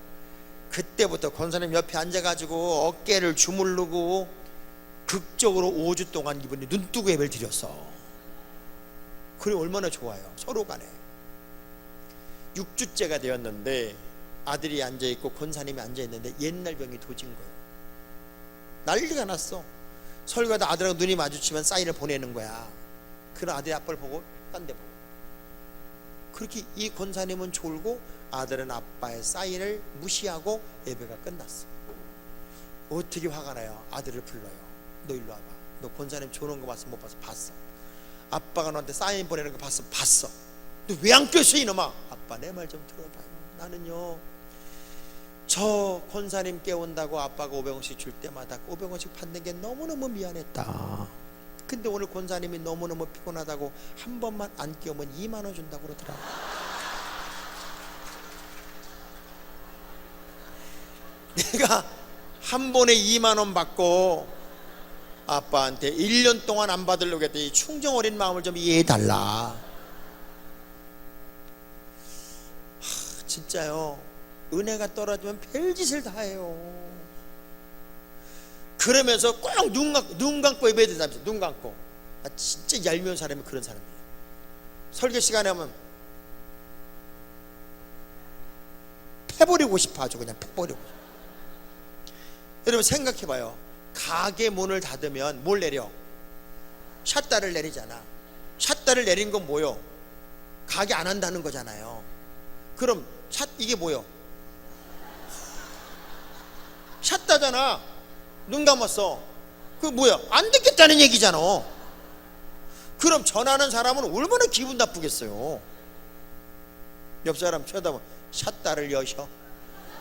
[SPEAKER 1] 그때부터 권사님 옆에 앉아가지고 어깨를 주물르고 극적으로 5주 동안 이분이 눈뜨고 예배를 드렸어. 그래 얼마나 좋아요. 서로 간에. 6주째가 되었는데 아들이 앉아있고 권사님이 앉아있는데 옛날 병이 도진 거예요. 난리가 났어. 설교하다 아들하고 눈이 마주치면 사인을 보내는 거야. 그런 아들이 아빠를 보고 딴 데 보고. 그렇게 이 권사님은 졸고 아들은 아빠의 사인을 무시하고 예배가 끝났어. 어떻게 화가 나요? 아들을 불러요. 너 일로 와봐. 너 권사님 조는 거 봤어? 못 봤어? 봤어. 아빠가 너한테 사인 보내는 거 봤어? 봤어. 너 왜 안 꼈어 이놈아? 아빠 내 말 좀 들어봐요. 나는요 저 권사님 깨운다고 아빠가 500원씩 줄 때마다 500원씩 받는 게 너무너무 미안했다. 근데 오늘 권사님이 너무너무 피곤하다고 한 번만 안 깨우면 2만 원 준다고 그러더라. 내가 한 번에 2만 원 받고 아빠한테 1년 동안 안 받으려고 했더니 충정 어린 마음을 좀 이해해달라. 진짜요, 은혜가 떨어지면 별짓을 다 해요. 그러면서 꼭 눈 감고 예배해야 된다면서. 눈 감고. 진짜 얄미운 사람이 그런 사람이에요. 설교 시간에 하면 패버리고 싶어. 아주 그냥 패버리고. 여러분 생각해봐요. 가게 문을 닫으면 뭘 내려? 샷다를 내리잖아. 샷다를 내린 건 뭐요? 가게 안 한다는 거잖아요. 그럼 이게 뭐요? 샷다잖아. 눈 감았어. 그게 뭐야? 안 듣겠다는 얘기잖아. 그럼 전하는 사람은 얼마나 기분 나쁘겠어요. 옆 사람 쳐다보면 샷다를 여셔.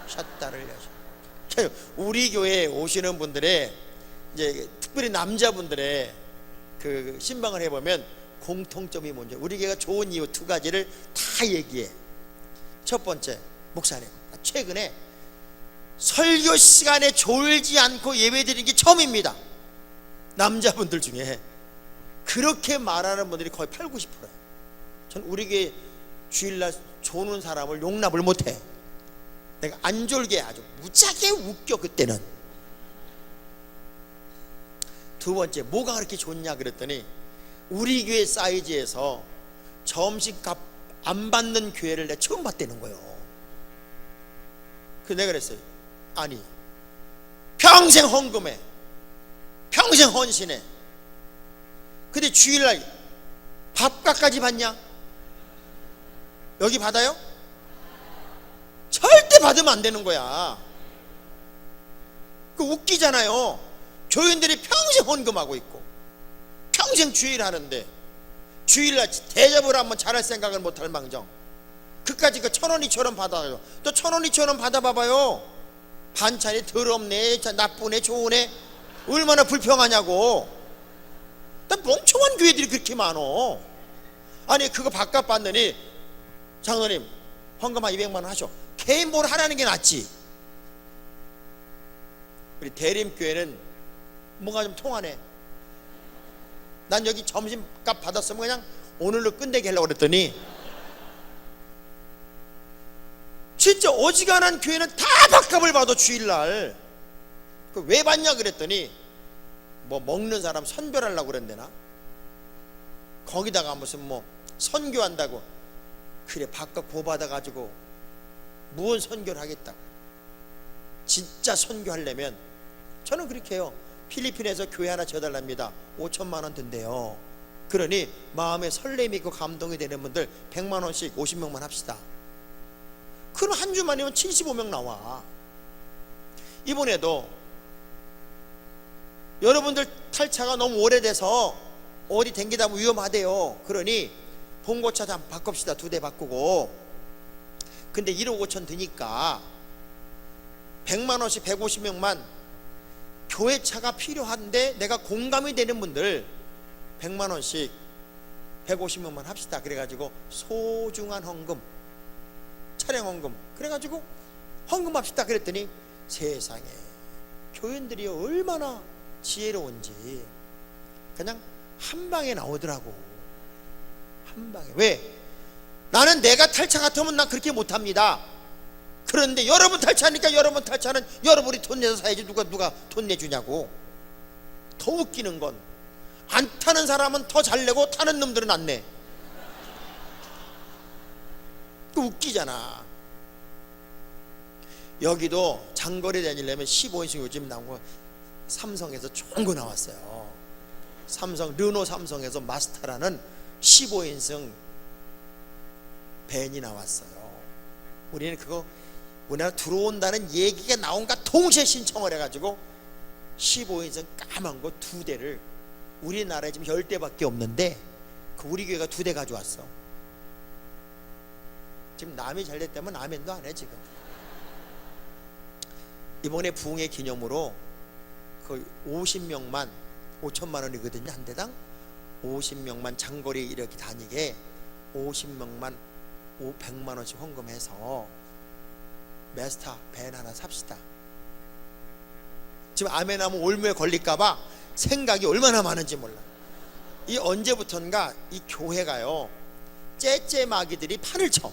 [SPEAKER 1] 샷다를 여셔. 우리 교회에 오시는 분들의 이제 특별히 남자분들의 그 신방을 해보면 공통점이 뭔지, 우리 교회가 좋은 이유 2가지를 다 얘기해. 첫 번째, 목사님 최근에 설교 시간에 졸지 않고 예배드리는 게 처음입니다. 남자분들 중에 그렇게 말하는 분들이 거의 80-90%예요. 전 우리 교회 주일날 조는 사람을 용납을 못해. 내가 안 졸게 아주 무지하게 웃겨 그때는. 두 번째, 뭐가 그렇게 좋냐 그랬더니 우리 교회 사이즈에서 점심값 안 받는 교회를 내가 처음 봤다는 거예요. 그래서 내가 그랬어요. 아니, 평생 헌금해, 평생 헌신해. 근데 주일날 밥값까지 받냐? 여기 받아요? 절대 받으면 안 되는 거야. 그 웃기잖아요. 교인들이 평생 헌금하고 있고 평생 주일 하는데 주일날 대접을 한번 잘할 생각을 못할 망정 그까지 그 1,000원 2,000원 받아요. 또 1,000원 2,000원 받아봐봐요. 반찬이 더럽네, 나쁘네, 좋으네, 얼마나 불평하냐고. 나 멍청한 교회들이 그렇게 많어. 아니 그거 밥값 받느니 장로님 헌금 한 200만 원 하셔. 개인 뭘 하라는 게 낫지. 우리 대림교회는 뭔가 좀 통하네. 난 여기 점심값 받았으면 그냥 오늘로 끝내게 하려고 그랬더니 진짜 어지간한 교회는 다 밥값을 받아. 주일날 그 왜 받냐 그랬더니 뭐 먹는 사람 선별하려고 그랬대나. 거기다가 무슨 뭐 선교한다고. 그래 밥값 고받아가지고 무언 선교를 하겠다고. 진짜 선교하려면 저는 그렇게 해요. 필리핀에서 교회 하나 지어달랍니다. 5천만 원 든대요. 그러니 마음에 설렘이 있고 감동이 되는 분들 100만 원씩 50명만 합시다. 그럼 한 주만이면 75명 나와. 이번에도 여러분들 탈차가 너무 오래돼서 어디 댕기다 보면 위험하대요. 그러니 봉고차 좀 바꿉시다. 2대 바꾸고. 근데 1억 5천 드니까 100만 원씩 150명만 교회 차가 필요한데 내가 공감이 되는 분들 100만 원씩 150명만 합시다. 그래가지고 소중한 헌금, 차량 헌금, 그래가지고 헌금합시다. 그랬더니 세상에 교인들이 얼마나 지혜로운지 그냥 한 방에 나오더라고. 한 방에. 왜? 나는 내가 탈차 같으면 난 그렇게 못합니다. 그런데 여러분 탈차하니까 여러분 탈차는 여러분이 돈 내서 사야지 누가 돈 내주냐고. 더 웃기는 건 안 타는 사람은 더 잘 내고 타는 놈들은 안 내. 웃기잖아. 여기도 장거리 다니려면 15인승 요즘 나온 거 삼성에서 좋은 거 나왔어요. 삼성 르노 삼성에서 마스터라는 15인승 밴이 나왔어요. 우리는 그거 우리나라 들어온다는 얘기가 나온가 동시에 신청을 해가지고 15인승 까만 거 2대를 우리나라에 지금 10대밖에 없는데 그 우리 교회가 2대 가져왔어. 지금 남이 잘 됐다면 아멘도 안 해. 지금 이번에 부흥회 기념으로 그 50명만 5천만 원이거든요. 한 대당 50명만 장거리 이렇게 다니게 50명만 100만 원씩 헌금해서 메스타 밴 하나 삽시다. 지금 아멘하면 올무에 걸릴까봐 생각이 얼마나 많은지 몰라. 이 언제부턴가 이 교회가요 째째마귀들이 판을 쳐.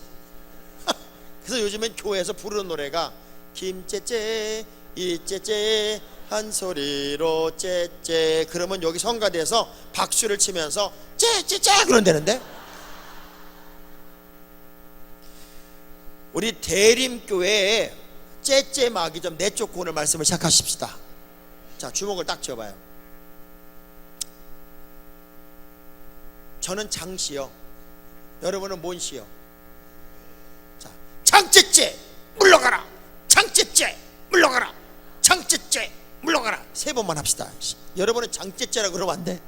[SPEAKER 1] 그래서 요즘엔 교회에서 부르는 노래가 김째째 이째째 한 소리로 째째. 그러면 여기 성가대에서 박수를 치면서 째째째 그런다는데. 우리 대림교회에 째째마귀 좀 내쫓고 오늘 말씀을 시작하십시다. 자, 주목을 딱 지어봐요. 저는 장씨요. 여러분은 뭔 씨요? 자, 장째째 물러가라. 장째째 물러가라. 장째째 물러가라. 3번만 합시다. 여러분은 장째째라 그러면 안 돼.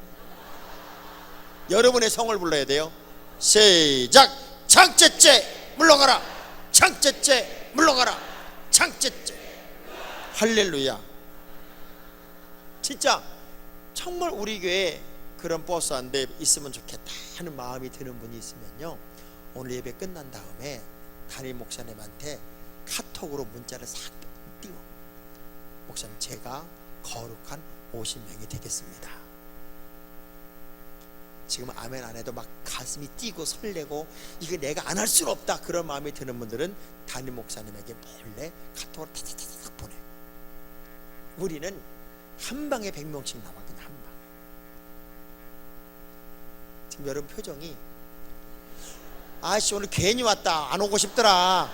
[SPEAKER 1] 여러분의 성을 불러야 돼요. 시작. 장째째 물러가라. 장째째 물러가라. 장째째. 할렐루야. 진짜 정말 우리 교회에 그런 버스 한 대 있으면 좋겠다 하는 마음이 드는 분이 있으면요, 오늘 예배 끝난 다음에 담임 목사님한테 카톡으로 문자를 싹 띄워. 목사님, 제가 거룩한 50명이 되겠습니다. 지금 아멘 안 해도 막 가슴이 뛰고 설레고 이거 내가 안 할 수는 없다 그런 마음이 드는 분들은 담임 목사님에게 몰래 카톡을 타타타닥 보내. 우리는 한 방에 100명씩 나와. 그냥 한 방에. 지금 여러분 표정이 아씨 오늘 괜히 왔다 안 오고 싶더라.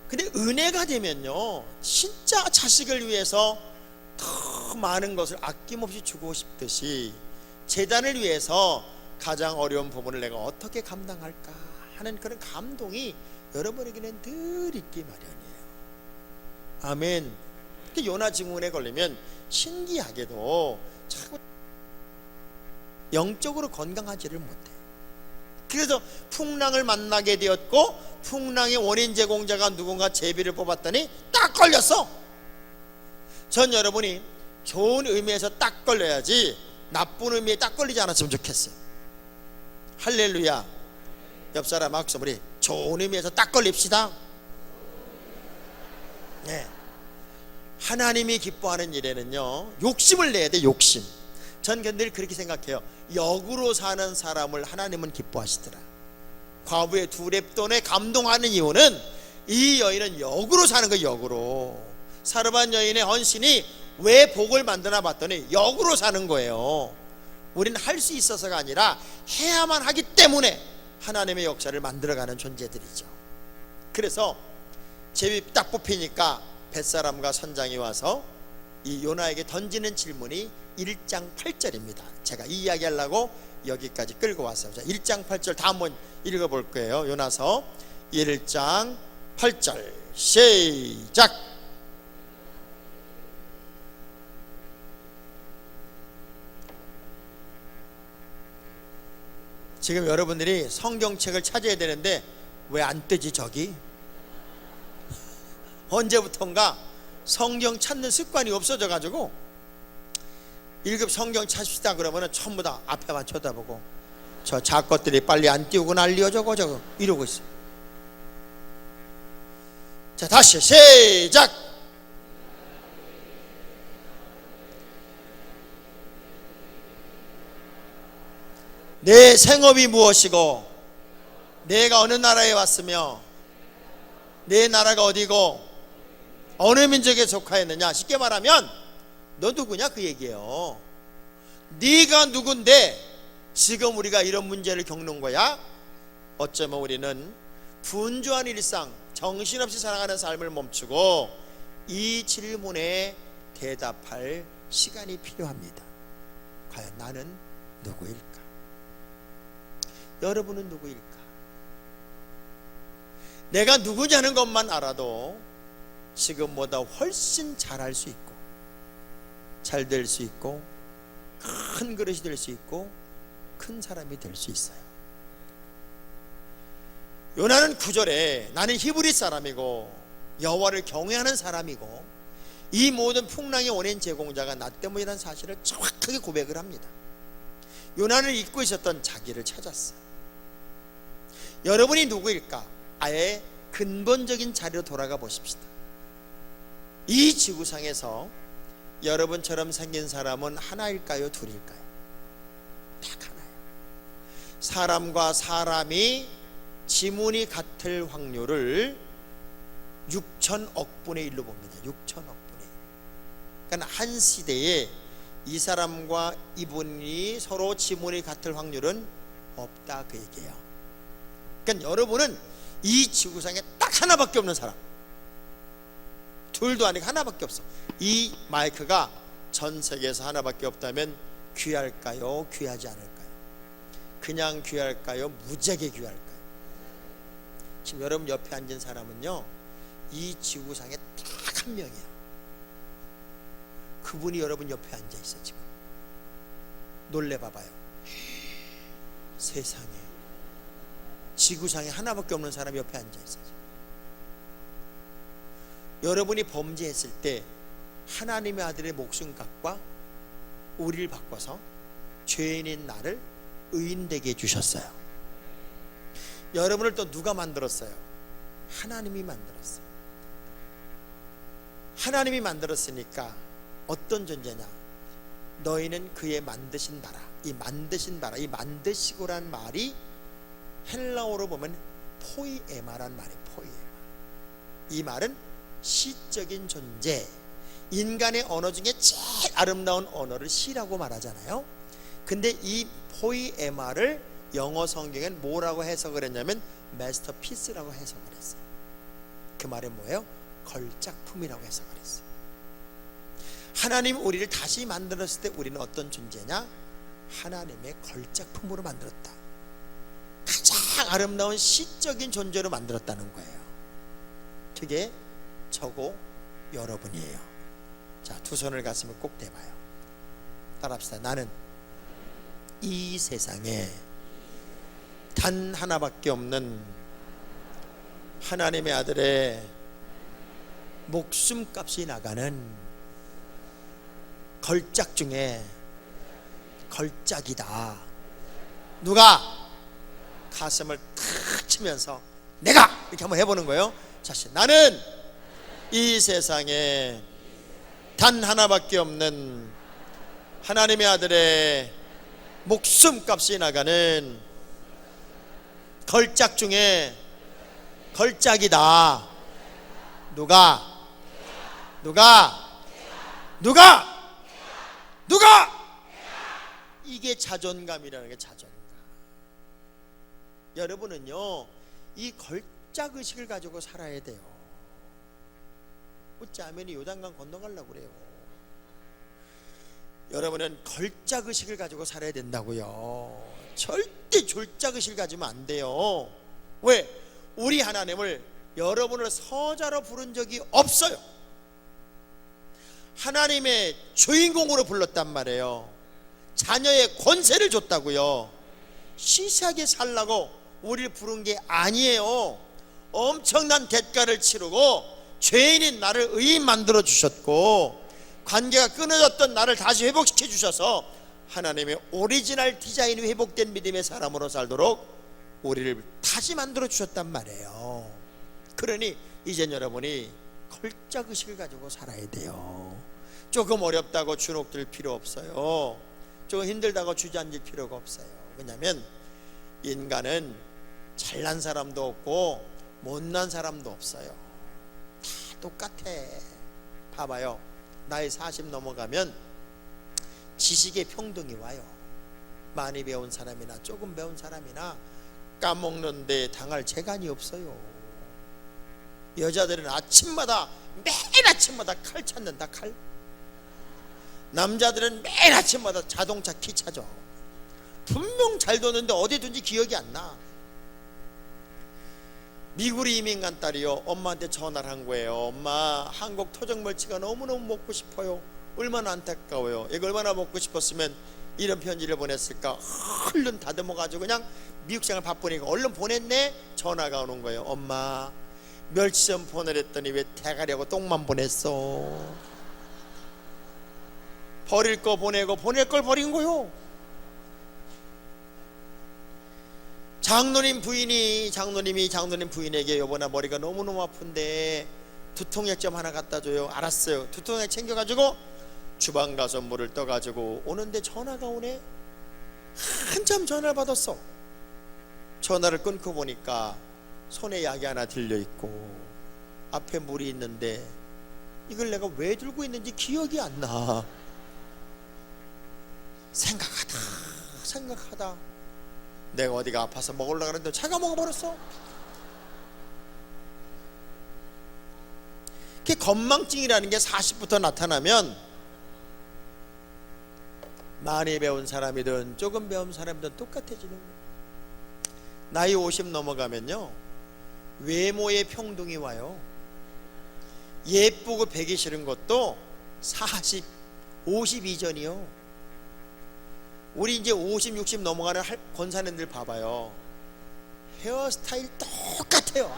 [SPEAKER 1] 근데 은혜가 되면요, 진짜 자식을 위해서 더 많은 것을 아낌없이 주고 싶듯이 재단을 위해서 가장 어려운 부분을 내가 어떻게 감당할까 하는 그런 감동이 여러분에게는 늘 있기 마련이에요. 아멘. 요나 증후군에 걸리면 신기하게도 자꾸 영적으로 건강하지를 못해. 그래서 풍랑을 만나게 되었고, 풍랑의 원인 제공자가 누군가 제비를 뽑았더니 딱 걸렸어. 전 여러분이 좋은 의미에서 딱 걸려야지 나쁜 의미에 딱 걸리지 않았으면 좋겠어요. 할렐루야. 옆 사람 악수, 우리 좋은 의미에서 딱 걸립시다. 네. 하나님이 기뻐하는 일에는요, 욕심을 내야 돼. 욕심. 전 늘 그렇게 생각해요. 역으로 사는 사람을 하나님은 기뻐하시더라. 과부의 두 렙돈에 감동하는 이유는 이 여인은 역으로 사는 거예요. 역으로. 사르반 여인의 헌신이 왜 복을 만드나 봤더니 역으로 사는 거예요. 우리는 할 수 있어서가 아니라 해야만 하기 때문에 하나님의 역사를 만들어가는 존재들이죠. 그래서 제비 딱 뽑히니까 뱃사람과 선장이 와서 이 요나에게 던지는 질문이 1장 8절입니다. 제가 이 이야기 하려고 여기까지 끌고 왔어요. 자, 1장 8절 다 한번 읽어볼 거예요. 요나서 1장 8절 시작. 지금 여러분들이 성경책을 찾아야 되는데 왜 안 뜨지 저기? 언제부턴가 성경 찾는 습관이 없어져 가지고 1급 성경 찾읍시다 그러면은 전부 다 앞에만 쳐다보고 저 작것들이 빨리 안 띄우고 난리여 저거 이러고 있어요. 자, 다시 시작. 내 생업이 무엇이고 내가 어느 나라에 왔으며 내 나라가 어디고 어느 민족에 속하였느냐. 쉽게 말하면 너 누구냐 그 얘기예요. 네가 누군데 지금 우리가 이런 문제를 겪는 거야? 어쩌면 우리는 분주한 일상, 정신없이 살아가는 삶을 멈추고 이 질문에 대답할 시간이 필요합니다. 과연 나는 누구일까? 여러분은 누구일까? 내가 누구냐는 것만 알아도 지금보다 훨씬 잘할 수 있고 잘 될 수 있고 큰 그릇이 될 수 있고 큰 사람이 될 수 있어요. 요나는 9절에 나는 히브리 사람이고 여호와를 경외하는 사람이고 이 모든 풍랑의 원인 제공자가 나 때문이라는 사실을 정확하게 고백을 합니다. 요나를 잊고 있었던 자기를 찾았어요. 여러분이 누구일까? 아예 근본적인 자리로 돌아가 보십시다. 이 지구상에서 여러분처럼 생긴 사람은 하나일까요? 둘일까요? 딱 하나예요. 사람과 사람이 지문이 같을 확률을 6천억 분의 1로 봅니다. 6천억 분의 1. 그러니까 한 시대에 이 사람과 이분이 서로 지문이 같을 확률은 없다 그 얘기예요. 그러니까 여러분은 이 지구상에 딱 하나밖에 없는 사람. 둘도 아니고 하나밖에 없어. 이 마이크가 전 세계에서 하나밖에 없다면 귀할까요? 귀하지 않을까요? 그냥 귀할까요? 무지하게 귀할까요? 지금 여러분 옆에 앉은 사람은요, 이 지구상에 딱 한 명이야. 그분이 여러분 옆에 앉아 있어. 지금 놀래봐봐요. 세상에 지구상에 하나밖에 없는 사람이 옆에 앉아 있어. 여러분이 범죄했을 때 하나님의 아들의 목숨값과 우리를 바꿔서 죄인인 나를 의인되게 해주셨어요. 여러분을 또 누가 만들었어요? 하나님이 만들었어요. 하나님이 만들었으니까 어떤 존재냐? 너희는 그의 만드신 나라. 이 만드신 나라, 이 만드시고란 말이 헬라어로 보면 포이에마란 말이에요. 포이에마. 이 말은 시적인 존재, 인간의 언어 중에 제일 아름다운 언어를 시라고 말하잖아요. 근데 이 포이에마를 영어 성경엔 뭐라고 해석을 했냐면 마스터피스라고 해석을 했어요. 그 말은 뭐예요? 걸작품이라고 해석을 했어요. 하나님 우리를 다시 만들었을 때 우리는 어떤 존재냐? 하나님의 걸작품으로 만들었다. 가장 아름다운 시적인 존재로 만들었다는 거예요. 그게 저고 여러분이에요. 자, 두 손을 가슴에 꼭 대봐요. 따라합시다. 나는 이 세상에 단 하나밖에 없는 하나님의 아들의 목숨값이 나가는 걸작 중에 걸작이다. 누가? 가슴을 탁 치면서 내가! 이렇게 한번 해보는 거예요. 자신, 나는 이 세상에 단 하나밖에 없는 하나님의 아들의 목숨값이 나가는 걸작 중에 걸작이다. 누가? 이게 자존감이라는 게 자존감. 여러분은요, 이 걸작 의식을 가지고 살아야 돼요. 어찌하면 요단강 건너가려고 그래요. 여러분은 걸작 의식을 가지고 살아야 된다고요. 절대 졸작 의식을 가지면 안 돼요. 왜? 우리 하나님을 여러분을 서자로 부른 적이 없어요. 하나님의 주인공으로 불렀단 말이에요. 자녀의 권세를 줬다고요. 시시하게 살라고 우리를 부른 게 아니에요. 엄청난 대가를 치르고 죄인인 나를 의인 만들어 주셨고, 관계가 끊어졌던 나를 다시 회복시켜 주셔서 하나님의 오리지널 디자인이 회복된 믿음의 사람으로 살도록 우리를 다시 만들어 주셨단 말이에요. 그러니 이젠 여러분이 걸작 의식을 가지고 살아야 돼요. 조금 어렵다고 주눅들 필요 없어요. 조금 힘들다고 주저앉을 필요가 없어요. 왜냐하면 인간은 잘난 사람도 없고 못난 사람도 없어요. 다 똑같아. 봐봐요. 나이 40 넘어가면 지식의 평등이 와요. 많이 배운 사람이나 조금 배운 사람이나 까먹는데 당할 재간이 없어요. 여자들은 매일 아침마다 칼 찾는다. 칼. 남자들은 매일 아침마다 자동차 키 찾아. 분명 잘 뒀는데 어디든지 기억이 안 나. 미국으로 이민 간 딸이요, 엄마한테 전화를 한 거예요. 엄마, 한국 토종멸치가 너무너무 먹고 싶어요. 얼마나 안타까워요. 이거 얼마나 먹고 싶었으면 이런 편지를 보냈을까. 얼른 다듬어 가지고 그냥 미국 생활 바쁘니까 얼른 보냈네. 전화가 오는 거예요. 엄마, 멸치전 보내랬더니 왜 대가리하고 똥만 보냈어. 버릴 거 보내고 보낼 걸 버린 거요. 장로님 부인에게 여보나 머리가 너무너무 아픈데 두통약좀 하나 갖다 줘요. 알았어요. 두통약 챙겨가지고 주방 가서 물을 떠가지고 오는데 전화가 오네. 한참 전화를 받았어. 전화를 끊고 보니까 손에 약이 하나 들려있고 앞에 물이 있는데 이걸 내가 왜 들고 있는지 기억이 안 나. 생각하다 내가 어디가 아파서 먹으려고 그랬는데 차가 먹어버렸어. 그게 건망증이라는 게 40부터 나타나면 많이 배운 사람이든 조금 배운 사람이든 똑같아지는 거예요. 나이 50 넘어가면요, 외모의 평등이 와요. 예쁘고 배기 싫은 것도 40, 50 이전이요. 우리 이제 50, 60 넘어가는 권사님들 봐봐요. 헤어스타일 똑같아요.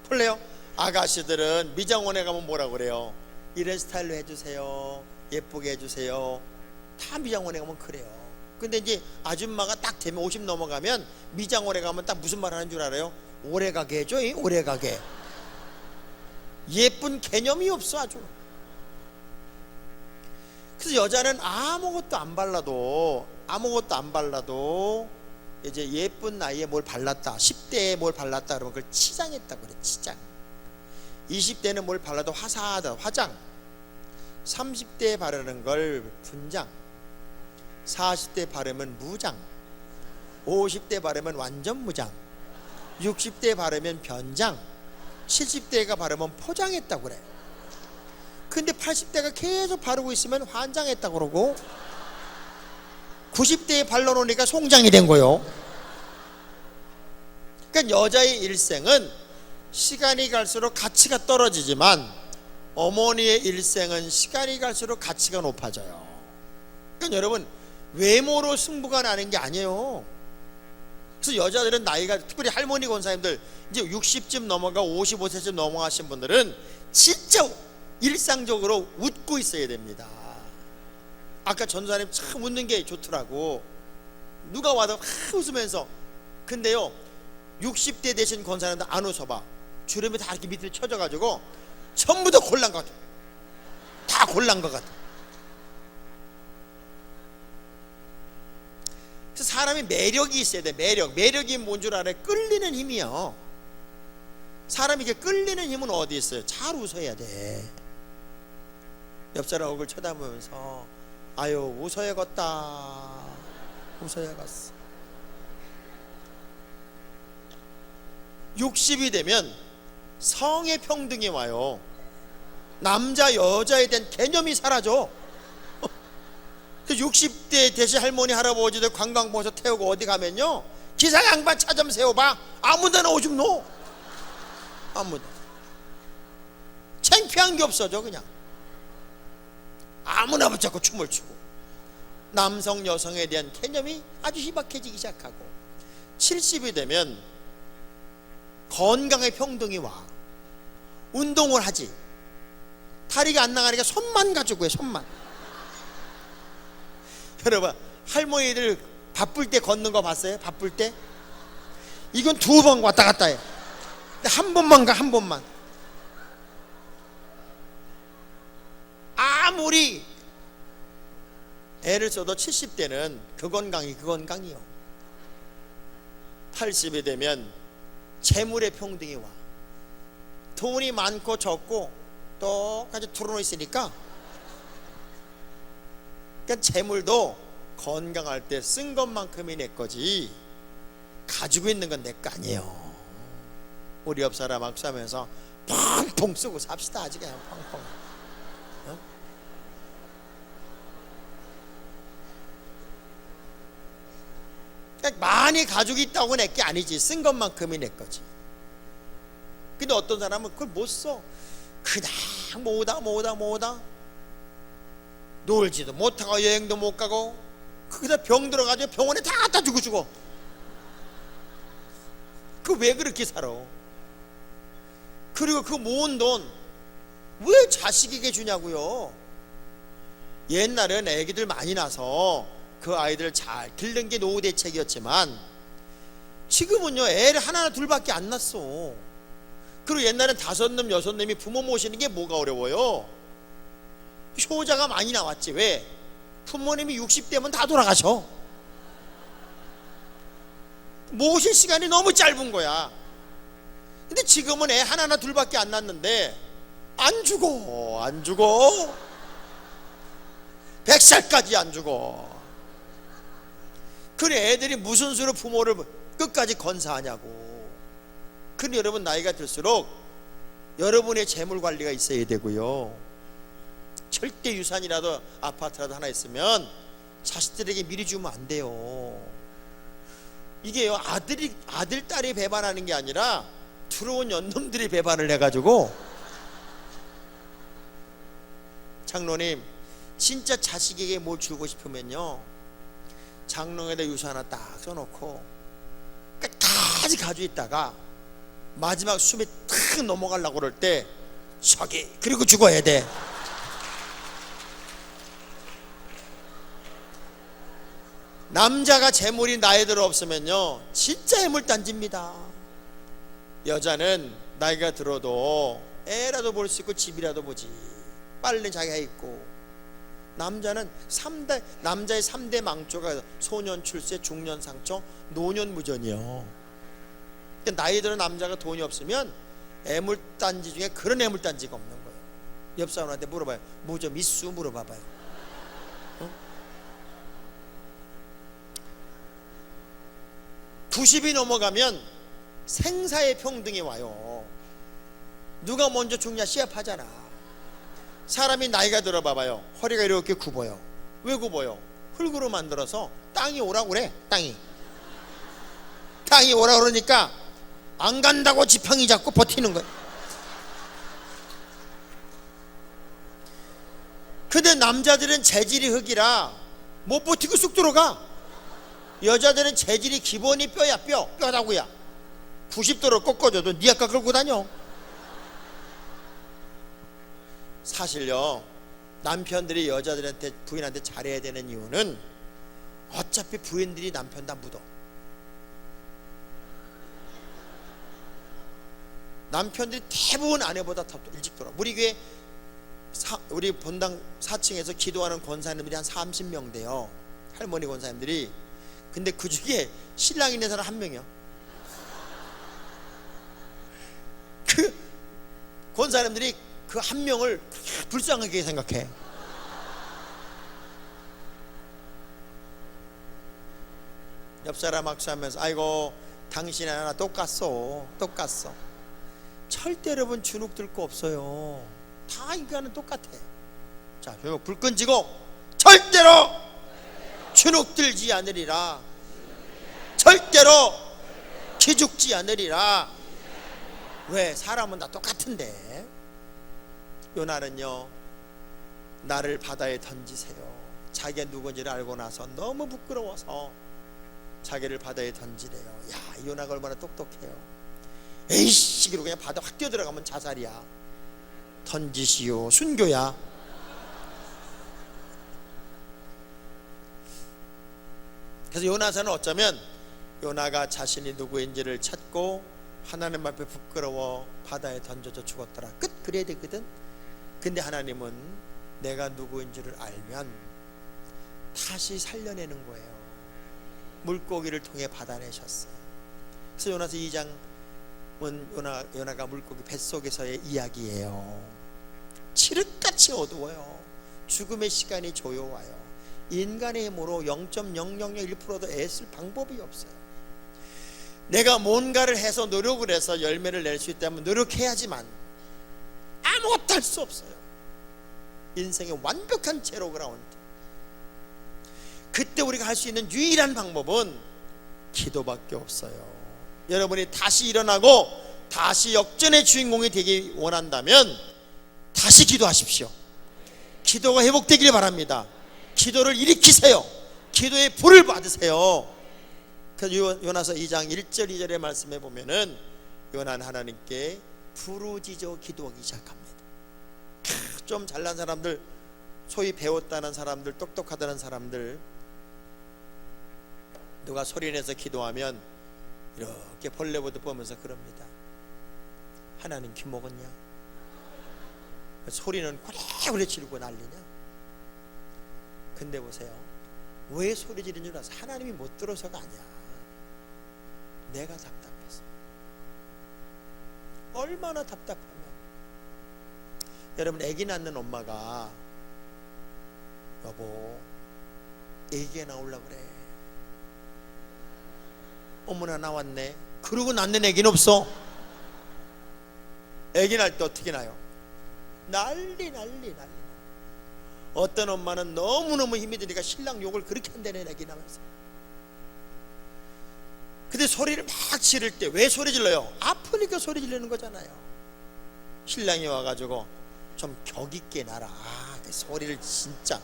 [SPEAKER 1] 볼래요? 아가씨들은 미장원에 가면 뭐라 그래요? 이런 스타일로 해주세요. 예쁘게 해주세요. 다 미장원에 가면 그래요. 근데 이제 아줌마가 딱 되면 50 넘어가면 미장원에 가면 딱 무슨 말 하는 줄 알아요? 오래가게 해줘. 오래가게. 예쁜 개념이 없어 아주. 그래서 여자는 아무것도 안 발라도 이제 예쁜 나이에 뭘 발랐다, 10대에 뭘 발랐다 그러면 그걸 치장했다고 그래. 치장. 20대는 뭘 발라도 화사하다, 화장. 30대에 바르는 걸 분장. 40대 바르면 무장. 50대 바르면 완전 무장. 60대에 바르면 변장, 70대가 바르면 포장했다고 그래. 근데 80대가 계속 바르고 있으면 환장했다고 그러고, 90대에 발라놓으니까 송장이 된 거요. 그러니까 여자의 일생은 시간이 갈수록 가치가 떨어지지만 어머니의 일생은 시간이 갈수록 가치가 높아져요. 그러니까 여러분, 외모로 승부가 나는 게 아니에요. 그래서 여자들은 나이가, 특별히 할머니 권사님들 이제 60쯤 넘어가 55세쯤 넘어가신 분들은 진짜 일상적으로 웃고 있어야 됩니다. 아까 전도사님 참 웃는 게 좋더라고. 누가 와도 웃으면서. 근데요, 60대 되신 권사님들 안 웃어봐. 주름이 다 이렇게 밑으로 쳐져가지고 전부 다 골란 것 같아. 다 골란 것 같아. 그래서 사람이 매력이 있어야 돼. 매력이 뭔 줄 알아요? 끌리는 힘이요. 사람이 이게 끌리는 힘은 어디 있어요? 잘 웃어야 돼. 옆 사람 얼굴 쳐다보면서 아유, 웃어야겠다, 웃어야겠어. 60이 되면 성의 평등이 와요. 남자 여자에 대한 개념이 사라져. 60대 되신 할머니 할아버지들 관광버스 태우고 어디 가면요, 기사 양반 차 좀 세워봐. 아무데나 오줌 놓. 아무데. 창피한 게 없어져. 그냥 아무나 붙잡고 춤을 추고. 남성 여성에 대한 개념이 아주 희박해지기 시작하고, 70이 되면 건강의 평등이 와. 운동을 하지. 다리가 안 나가니까 손만 가지고 해. 손만. 여러분, 할머니들 바쁠 때 걷는 거 봤어요? 바쁠 때? 이건 2번 왔다 갔다 해. 근데 한 번만 가. 한 번만. 아무리 애를 써도 70대는 그 건강이요. 80이 되면 재물의 평등이 와. 돈이 많고 적고 똑같이 두루놓여 있으니까, 그러니까 재물도 건강할 때 쓴 것만큼이 내 거지 가지고 있는 건 내 거 아니에요. 우리 옆 사람 악수하면서 펑펑 쓰고 삽시다. 아직 그냥 펑펑. 어? 그러니까 많이 가지고 있다고 내 게 아니지. 쓴 것만큼이 내 거지. 근데 어떤 사람은 그걸 못 써. 그냥 모으다 놀지도 못하고 여행도 못 가고, 거기다 병 들어가지고 병원에 다 갖다 주고 죽어. 그 왜 그렇게 살아? 그리고 그 모은 돈 왜 자식에게 주냐고요. 옛날엔 애기들 많이 낳아서 그 아이들을 잘 기르는 게 노후 대책이었지만, 지금은요, 애를 하나 둘밖에 안 낳았어. 그리고 옛날엔 5놈 6놈이 부모 모시는 게 뭐가 어려워요? 효자가 많이 나왔지. 왜? 부모님이 60대면 다 돌아가셔. 모실 시간이 너무 짧은 거야. 근데 지금은 애 하나 둘밖에 안 낳는데 안 죽어. 100살까지 안 죽어. 그래, 애들이 무슨 수로 부모를 끝까지 건사하냐고. 근데 여러분, 나이가 들수록 여러분의 재물 관리가 있어야 되고요. 절대 유산이라도 아파트라도 하나 있으면 자식들에게 미리 주면 안 돼요. 이게요, 아들 딸이 배반하는 게 아니라 들어온 연놈들이 배반을 해가지고. 장로님, 진짜 자식에게 뭘 주고 싶으면요, 장롱에다 유서 하나 딱 써놓고 끝까지 가지고 있다가 마지막 숨이 탁 넘어가려고 그럴 때 저기, 그리고 죽어야 돼. 남자가 재물이 나이 들어 없으면요, 진짜 해물단지입니다. 여자는 나이가 들어도 애라도 볼 수 있고 집이라도 보지. 빨래 자기가 있고. 남자는 남자의 3대 망조가 소년 출세, 중년 상처, 노년 무전이요. 그러니까 나이 들어 남자가 돈이 없으면 애물단지 중에 그런 애물단지가 없는 거예요. 옆 사람한테 물어봐요. 뭐 좀 있수? 물어봐봐요. 어? 90이 넘어가면 생사의 평등이 와요. 누가 먼저 죽냐 시합하잖아. 사람이 나이가 들어 봐봐요. 허리가 이렇게 굽어요. 왜 굽어요? 흙으로 만들어서 땅이 오라고 그래. 땅이 오라고 그러니까 안 간다고 지팡이 잡고 버티는 거야. 근데 남자들은 재질이 흙이라 못 버티고 쑥 들어가. 여자들은 재질이 기본이 뼈다구야. 90도로 꺾어줘도 니 아까 끌고 다녀. 사실요, 남편들이 여자들한테 부인한테 잘해야 되는 이유는 어차피 부인들이 남편 다 묻어. 남편들이 대부분 아내보다 더 일찍 돌아. 우리 교회 우리 본당 4층에서 기도하는 권사님들이 한 30명 돼요. 할머니 권사님들이. 근데 그 중에 신랑 있는 사람 한 명이요. 그 권사님들이 그 한 명을 불쌍하게 생각해. 옆 사람 악수하면서 아이고 당신 하나 똑같소. 절대 여러분 주눅 들 거 없어요. 다 인간은 똑같아. 자, 불 끈지고 절대로 주눅 들지 않으리라. 절대로 기죽지 않으리라. 왜? 사람은 다 똑같은데. 요나는요, 나를 바다에 던지세요. 자기가 누군지를 알고 나서 너무 부끄러워서 자기를 바다에 던지래요. 야, 요나가 얼마나 똑똑해요. 에이씨, 그러고 그냥 바다 확 뛰어들어가면 자살이야. 던지시오. 순교야. 그래서 요나서는 어쩌면 요나가 자신이 누구인지를 찾고 하나님 앞에 부끄러워 바다에 던져져 죽었더라. 끝. 그래야 되거든. 근데 하나님은 내가 누구인지를 알면 다시 살려내는 거예요. 물고기를 통해 받아내셨어요. 그래서 요나서 2장은 요나가 물고기 뱃속에서의 이야기예요. 칠흑같이 어두워요. 죽음의 시간이 조여와요. 인간의 힘으로 0.0001%도 애쓸 방법이 없어요. 내가 뭔가를 해서 노력을 해서 열매를 낼 수 있다면 노력해야지만 아무것도 할 수 없어요. 인생의 완벽한 제로 그라운드. 그때 우리가 할 수 있는 유일한 방법은 기도밖에 없어요. 여러분이 다시 일어나고 다시 역전의 주인공이 되기 원한다면 다시 기도하십시오. 기도가 회복되기를 바랍니다. 기도를 일으키세요. 기도의 불을 받으세요. 그래서 요나서 2장 1절 2절의 말씀에 보면은 요나는 하나님께 부르짖어 기도하기 시작합니다. 좀 잘난 사람들, 소위 배웠다는 사람들, 똑똑하다는 사람들, 누가 소리내서 기도하면 이렇게 벌레보듯 보면서 그럽니다. 하나님 귀 먹었냐? 소리는 고래고래 지르고 난리냐? 근데 보세요, 왜 소리 지르는 줄 알아서? 하나님이 못 들어서가 아니야. 내가 답답해서. 얼마나 답답하면. 여러분, 아기 낳는 엄마가 여보 아기가 나오려고 그래. 어머나 나왔네. 그러고 낳는 아기는 없어. 아기 날 때 어떻게 나요? 난리. 어떤 엄마는 너무너무 힘이 드니까 신랑 욕을 그렇게 한다네. 아기 나면서. 근데 소리를 막 지를 때 왜 소리 질러요? 아프니까 소리 지르는 거잖아요. 신랑이 와가지고 좀 격 있게 나라. 그 소리를 진짜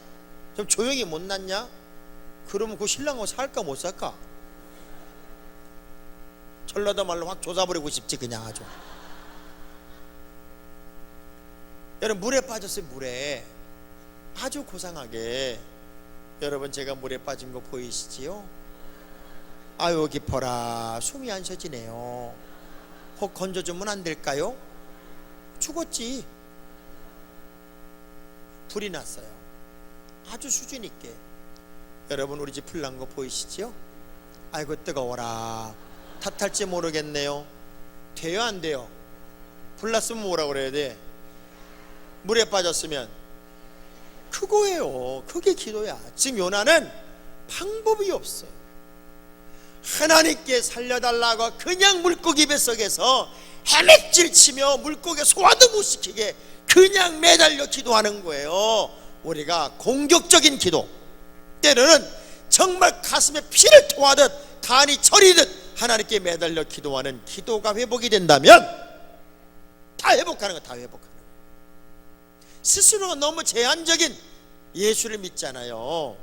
[SPEAKER 1] 좀 조용히 못 났냐? 그러면 그 신랑하고 살까 못 살까? 전라도 말로 확 조사버리고 싶지 그냥 아주. 여러분, 물에 빠졌어요. 물에 아주 고상하게. 여러분, 제가 물에 빠진 거 보이시지요? 아유 깊어라. 숨이 안 쉬어지네요. 혹 건져주면 안 될까요? 죽었지. 불이 났어요. 아주 수준 있게. 여러분, 우리 집 불 난 거 보이시죠? 아이고 뜨거워라. 탓할지 모르겠네요. 돼요 안 돼요? 불 났으면 뭐라 그래야 돼? 물에 빠졌으면 그거예요. 그게 기도야. 지금 요나는 방법이 없어요. 하나님께 살려달라고 그냥 물고기 뱃속에서 헤맸질 치며 물고기 소화도 못 시키게 그냥 매달려 기도하는 거예요. 우리가 공격적인 기도, 때로는 정말 가슴에 피를 토하듯 간이 저리듯 하나님께 매달려 기도하는 기도가 회복이 된다면 다 회복하는 거, 다 회복하는 거. 스스로가 너무 제한적인 예수를 믿잖아요.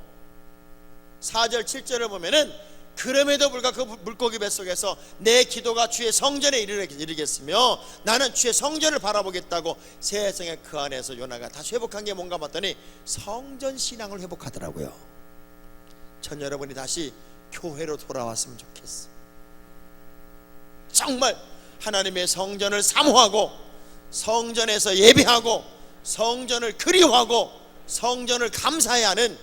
[SPEAKER 1] 4절 7절을 보면은 그럼에도 불구하고 그 물고기 뱃속에서 내 기도가 주의 성전에 이르겠으며 나는 주의 성전을 바라보겠다고 세상에 그 안에서 요나가 다시 회복한 게 뭔가 봤더니 성전 신앙을 회복하더라고요. 전 여러분이 다시 교회로 돌아왔으면 좋겠어. 정말 하나님의 성전을 사모하고 성전에서 예배하고 성전을 그리워하고 성전을 감사해야 하는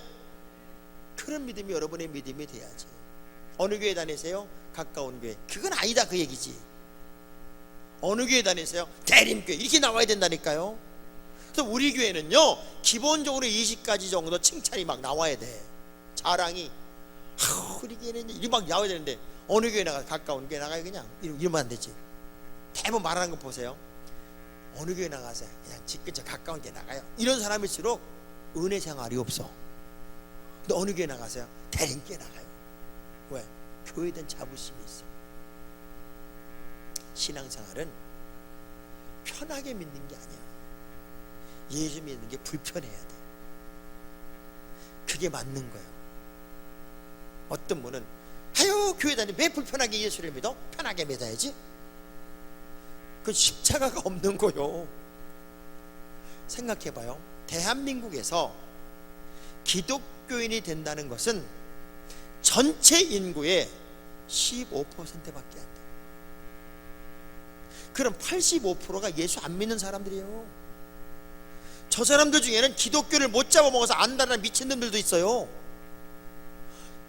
[SPEAKER 1] 그런 믿음이 여러분의 믿음이 돼야지. 어느 교회 다니세요? 가까운 교회. 그건 아니다 그 얘기지. 어느 교회 다니세요? 대림교회. 이렇게 나와야 된다니까요. 그래서 우리 교회는요 기본적으로 20가지 정도 칭찬이 막 나와야 돼. 자랑이 우리 교회는 이렇게 막 나와야 되는데 어느 교회 나가, 가까운 교회 나가요. 그냥 이러면 안 되지. 대부분 말하는 거 보세요. 어느 교회 나가세요? 그냥 집 근처 가까운 데 나가요. 이런 사람일수록 은혜 생활이 없어. 근데 어느 교회 나가세요? 대림교회 나가요. 왜? 교회에 대한 자부심이 있어. 신앙생활은 편하게 믿는 게 아니야. 예수 믿는 게 불편해야 돼. 그게 맞는 거예요. 어떤 분은 아유 교회 다니 왜 불편하게 예수를 믿어? 편하게 믿어야지. 그 십자가가 없는 거요. 생각해봐요. 대한민국에서 기독교인이 된다는 것은 전체 인구의 15%밖에 안 돼. 그럼 85%가 예수 안 믿는 사람들이에요. 저 사람들 중에는 기독교를 못 잡아먹어서 안다는 미친놈들도 있어요.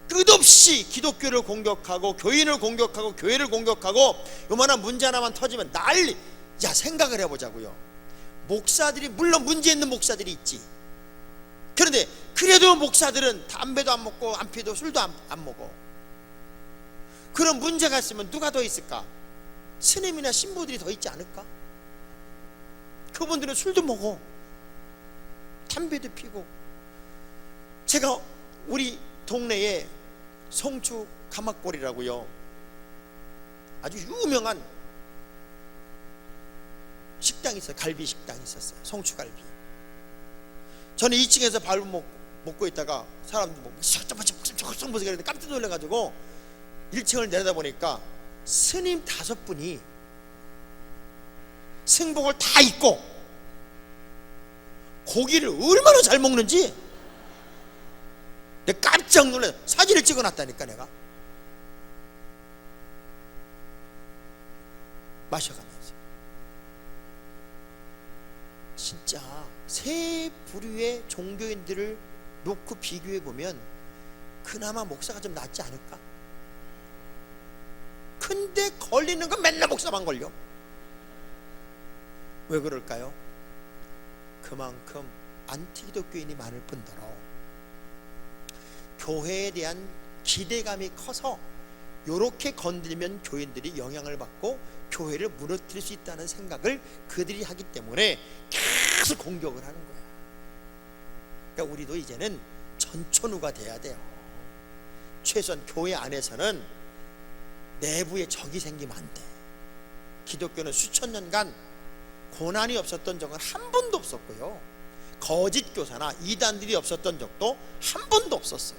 [SPEAKER 1] 끝없이 기독교를 공격하고 교인을 공격하고 교회를 공격하고 요만한 문제 하나만 터지면 난리. 야, 생각을 해보자고요. 목사들이 물론 문제 있는 목사들이 있지. 그런데 그래도 목사들은 담배도 안 먹고 안 피도 술도 안 먹어. 그런 문제가 있으면 누가 더 있을까? 스님이나 신부들이 더 있지 않을까? 그분들은 술도 먹어, 담배도 피고. 제가 우리 동네에 송추 가막골이라고요, 아주 유명한 식당이 있어요. 갈비 식당이 있었어요. 송추갈비. 저는 2층에서 밥을 먹고 있다가 사람들 뭐 쩍쩍쩍쩍쩍 보니까 깜짝 놀라가지고 1층을 내려다보니까 스님 5분이 승복을 다 입고 고기를 얼마나 잘 먹는지 내가 깜짝 놀라서 사진을 찍어놨다니까. 내가 마셔가면서 진짜 세 부류의 종교인들을 놓고 비교해보면 그나마 목사가 좀 낫지 않을까? 근데 걸리는 건 맨날 목사만 걸려. 왜 그럴까요? 그만큼 안티기독교인이 많을 뿐더러 교회에 대한 기대감이 커서 요렇게 건들면 교인들이 영향을 받고 교회를 무너뜨릴 수 있다는 생각을 그들이 하기 때문에 계속 공격을 하는 거야. 그러니까 우리도 이제는 전천후가 돼야 돼요. 최소한 교회 안에서는 내부에 적이 생기면 안 돼. 기독교는 수천 년간 고난이 없었던 적은 한 번도 없었고요, 거짓 교사나 이단들이 없었던 적도 한 번도 없었어요.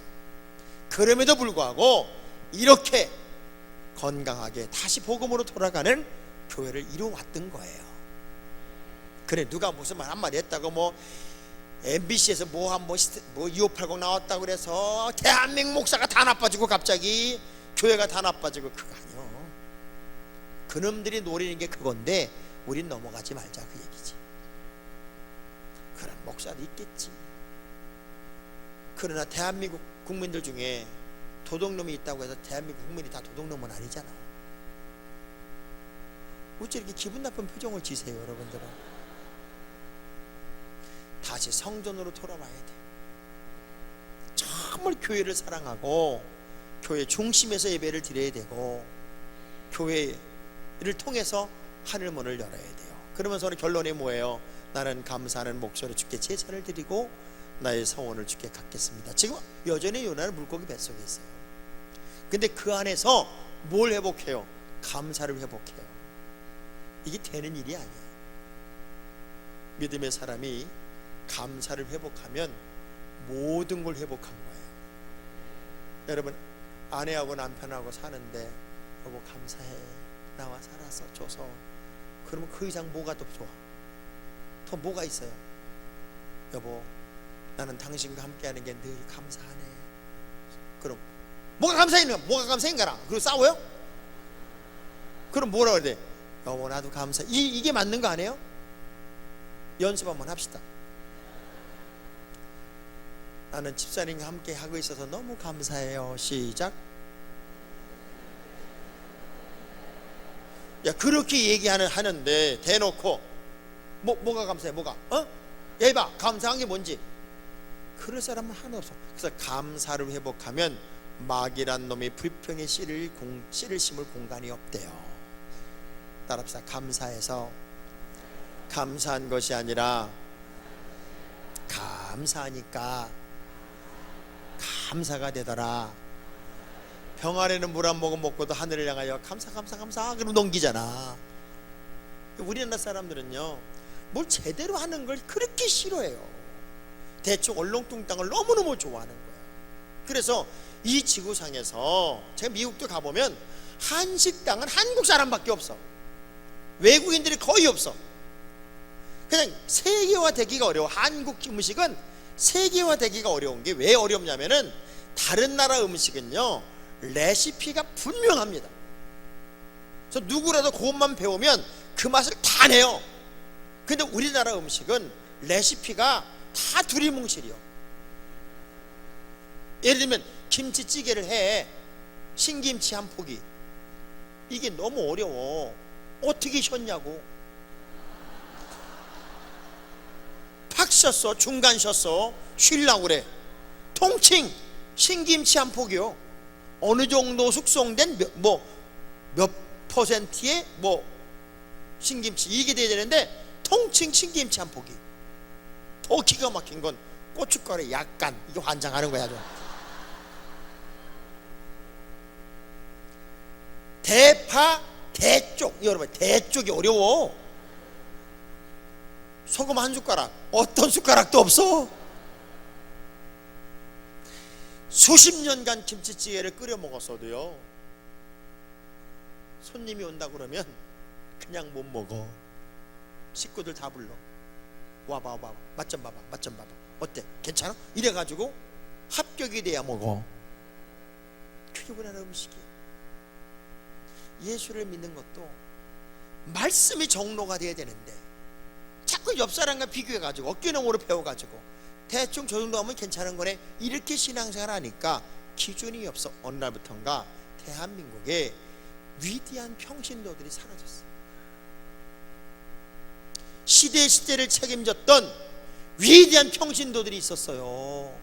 [SPEAKER 1] 그럼에도 불구하고 이렇게 건강하게 다시 복음으로 돌아가는 교회를 이루어왔던 거예요. 그래, 누가 무슨 말 한마디 했다고 뭐 MBC에서 뭐 2580 나왔다고 그래서 대한민국 목사가 다 나빠지고 갑자기 교회가 다 나빠지고, 그거 아니요. 그놈들이 노리는 게 그건데 우린 넘어가지 말자, 그 얘기지. 그런 목사도 있겠지. 그러나 대한민국 국민들 중에 도둑놈이 있다고 해서 대한민국 국민이 다 도둑놈은 아니잖아. 어째 이렇게 기분 나쁜 표정을 지세요, 여러분들은? 다시 성전으로 돌아와야 돼. 정말 교회를 사랑하고 교회 중심에서 예배를 드려야 되고 교회를 통해서 하늘문을 열어야 돼요. 그러면서 결론이 뭐예요? 나는 감사하는 목소리로 주께 제사를 드리고 나의 성원을 주께 갖겠습니다. 지금 여전히 요나는 물고기 뱃속에 있어요. 근데 그 안에서 뭘 회복해요? 감사를 회복해요. 이게 되는 일이 아니에요. 믿음의 사람이 감사를 회복하면 모든 걸 회복한 거예요. 여러분, 아내하고 남편하고 사는데 여보 감사해, 나와 살아서 줘서. 그러면 그 이상 뭐가 더 좋아? 더 뭐가 있어요? 여보, 나는 당신과 함께하는 게 늘 감사하네. 그럼 뭐가 감사했냐? 뭐가 감사인가라? 그리고 싸워요? 그럼 뭐라 그래? 여보 나도 감사. 이게 맞는 거 아니에요? 연습 한번 합시다. 나는 집사님과 함께 하고 있어서 너무 감사해요. 시작. 야, 그렇게 하는데 대놓고 뭐가 감사해? 뭐가? 야, 이봐, 감사한 게 뭔지. 그럴 사람은 하나 없어. 그래서 감사를 회복하면 마귀란 놈이 불평의 씨를 심을 공간이 없대요. 따라합시다. 감사해서 감사한 것이 아니라 감사하니까 감사가 되더라. 병 아래는 물 한 모금 먹고도 하늘을 향하여 감사 그럼 넘기잖아. 우리나라 사람들은요 뭘 제대로 하는 걸 그렇게 싫어해요. 대충 얼렁뚱땅을 너무너무 좋아하는 거예요. 그래서 이 지구상에서 제가 미국도 가보면 한식당은 한국 사람밖에 없어. 외국인들이 거의 없어. 그냥 세계화되기가 어려워. 한국 음식은 세계화되기가 어려운 게 왜 어렵냐면은 다른 나라 음식은요 레시피가 분명합니다. 그래서 누구라도 그것만 배우면 그 맛을 다 내요. 근데 우리나라 음식은 레시피가 다 두리뭉실이요. 예를 들면 김치찌개를 해. 신김치 한 포기. 이게 너무 어려워. 어떻게 쉬었냐고. 팍 쉬었어, 중간 쉬었어, 쉬려고 그래. 통칭 신김치 한 포기요. 어느 정도 숙성된 몇 퍼센트의 신김치 이게 돼야 되는데 통칭 신김치 한 포기. 더 기가 막힌 건 고춧가루에 약간, 이게 환장하는 거야. 좀. 대파, 대쪽, 여러분 대쪽이 어려워. 소금 한 숟가락, 어떤 숟가락도 없어. 수십 년간 김치찌개를 끓여 먹었어도요 손님이 온다 그러면 그냥 못 먹어. 식구들 다 불러. 와봐 맛 좀 봐봐 어때? 괜찮아? 이래가지고 합격이 돼야 먹어. 그게 우리나라 음식이야. 예수를 믿는 것도 말씀이 정로가 돼야 되는데 자꾸 옆 사람과 비교해가지고 어깨너머로 배워가지고 대충 저 정도 하면 괜찮은 거네 이렇게 신앙생활 하니까 기준이 없어. 어느 날부턴가 대한민국에 위대한 평신도들이 사라졌어. 시대를 책임졌던 위대한 평신도들이 있었어요.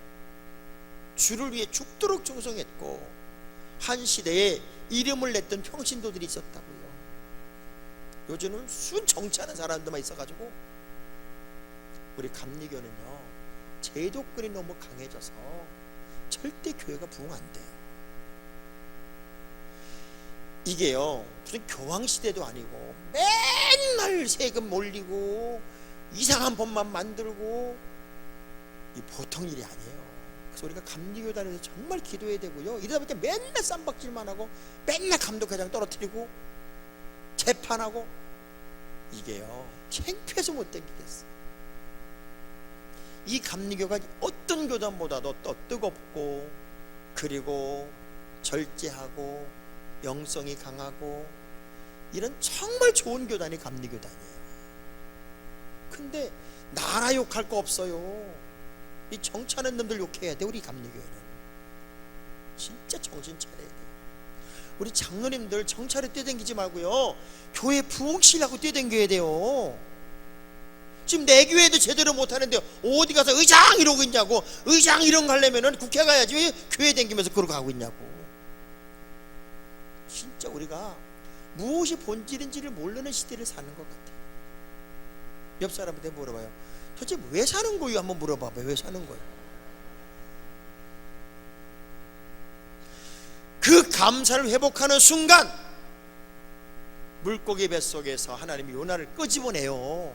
[SPEAKER 1] 주를 위해 죽도록 충성했고 한 시대에 이름을 냈던 평신도들이 있었다고요. 요즘은 순 정치하는 사람들만 있어가지고 우리 감리교는요 제도권이 너무 강해져서 절대 교회가 부흥 안 돼요. 이게요 무슨 교황시대도 아니고 맨날 세금 몰리고 이상한 법만 만들고 이 보통 일이 아니에요. 그래서 우리가 감리교 다니면서 정말 기도해야 되고요. 이러다 보니까 맨날 쌈박질만 하고 맨날 감독회장 떨어뜨리고 재판하고 이게요 창피해서 못 댕기겠어. 이 감리교가 어떤 교단보다도 더 뜨겁고 그리고 절제하고 영성이 강하고 이런 정말 좋은 교단이 감리교단이에요. 근데 나라 욕할 거 없어요. 이 정치하는 놈들 욕해야 돼. 우리 감리교회는 진짜 정신 차려야 돼. 우리 장로님들 정찰에 뛰어댕기지 말고요 교회 부흥시라고 뛰어댕겨야 돼요. 지금 내 교회도 제대로 못하는데 어디 가서 의장 이러고 있냐고. 의장 이런 거 하려면 국회 가야지 왜 교회 댕기면서 그러고 가고 있냐고. 진짜 우리가 무엇이 본질인지를 모르는 시대를 사는 것 같아요. 옆 사람한테 물어봐요. 도대체 왜 사는 거예요? 한번 물어봐봐요. 왜 사는 거예요? 그 감사를 회복하는 순간 물고기 뱃속에서 하나님이 요나를 끄집어내요.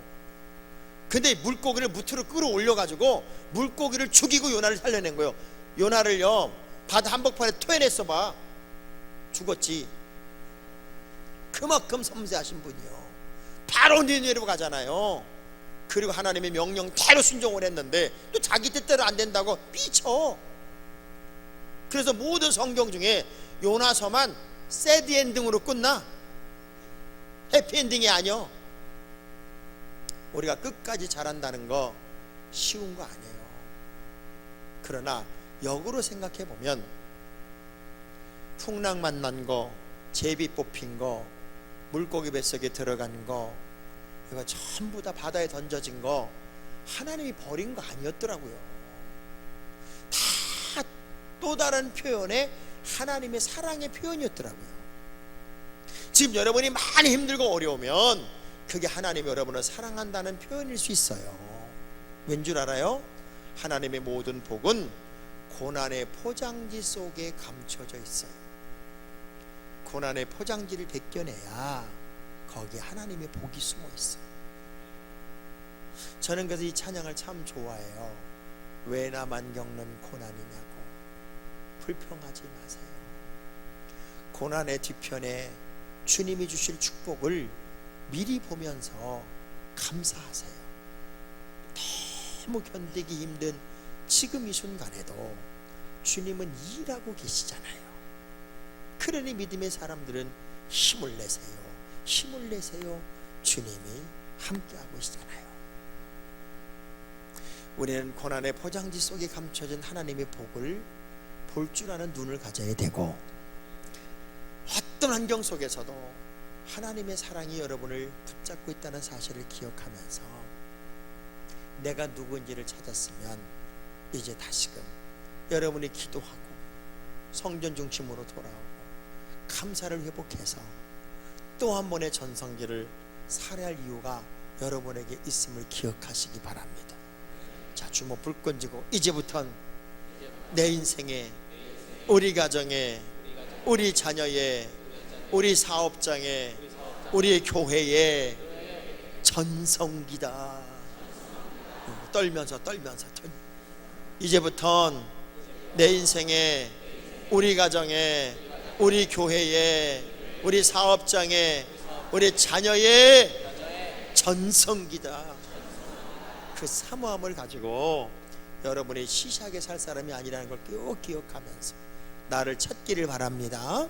[SPEAKER 1] 근데 물고기를 무트로 끌어올려 가지고 물고기를 죽이고 요나를 살려낸 거예요. 요나를요 바다 한복판에 토해냈어 봐. 죽었지. 그만큼 섬세하신 분이요. 바로 니느웨로 가잖아요. 그리고 하나님의 명령대로 순종을 했는데 또 자기 뜻대로 안 된다고 삐쳐. 그래서 모든 성경 중에 요나서만 새드 엔딩으로 끝나. 해피엔딩이 아니요. 우리가 끝까지 잘한다는 거 쉬운 거 아니에요. 그러나 역으로 생각해 보면 풍랑 만난 거, 제비 뽑힌 거, 물고기 뱃속에 들어간 거, 이거 전부 다 바다에 던져진 거 하나님이 버린 거 아니었더라고요. 다 또 다른 표현의 하나님의 사랑의 표현이었더라고요. 지금 여러분이 많이 힘들고 어려우면 그게 하나님이 여러분을 사랑한다는 표현일 수 있어요. 왠 줄 알아요? 하나님의 모든 복은 고난의 포장지 속에 감춰져 있어요. 고난의 포장지를 벗겨내야 거기에 하나님의 복이 숨어 있어요. 저는 그래서 이 찬양을 참 좋아해요. 왜 나만 겪는 고난이냐고 불평하지 마세요. 고난의 뒤편에 주님이 주실 축복을 미리 보면서 감사하세요. 너무 견디기 힘든 지금 이 순간에도 주님은 일하고 계시잖아요. 그러니 믿음의 사람들은 힘을 내세요. 힘을 내세요. 주님이 함께하고 계시잖아요. 우리는 고난의 포장지 속에 감춰진 하나님의 복을 볼 줄 아는 눈을 가져야 되고, 어떤 환경 속에서도 하나님의 사랑이 여러분을 붙잡고 있다는 사실을 기억하면서 내가 누구인지를 찾았으면 이제 다시금 여러분이 기도하고 성전 중심으로 돌아오고 감사를 회복해서 또 한 번의 전성기를 살아야 할 이유가 여러분에게 있음을 기억하시기 바랍니다. 자, 주먹 불 건지고 이제부턴 내 인생에, 우리 가정에, 우리 자녀의, 우리 사업장에, 우리 교회에 전성기다. 떨면서 이제부턴 내 인생에, 우리 가정에, 우리 교회에, 우리 사업장에, 우리 자녀의 전성기다. 그 사모함을 가지고 여러분이 시시하게 살 사람이 아니라는 걸 꼭 기억하면서 나를 찾기를 바랍니다.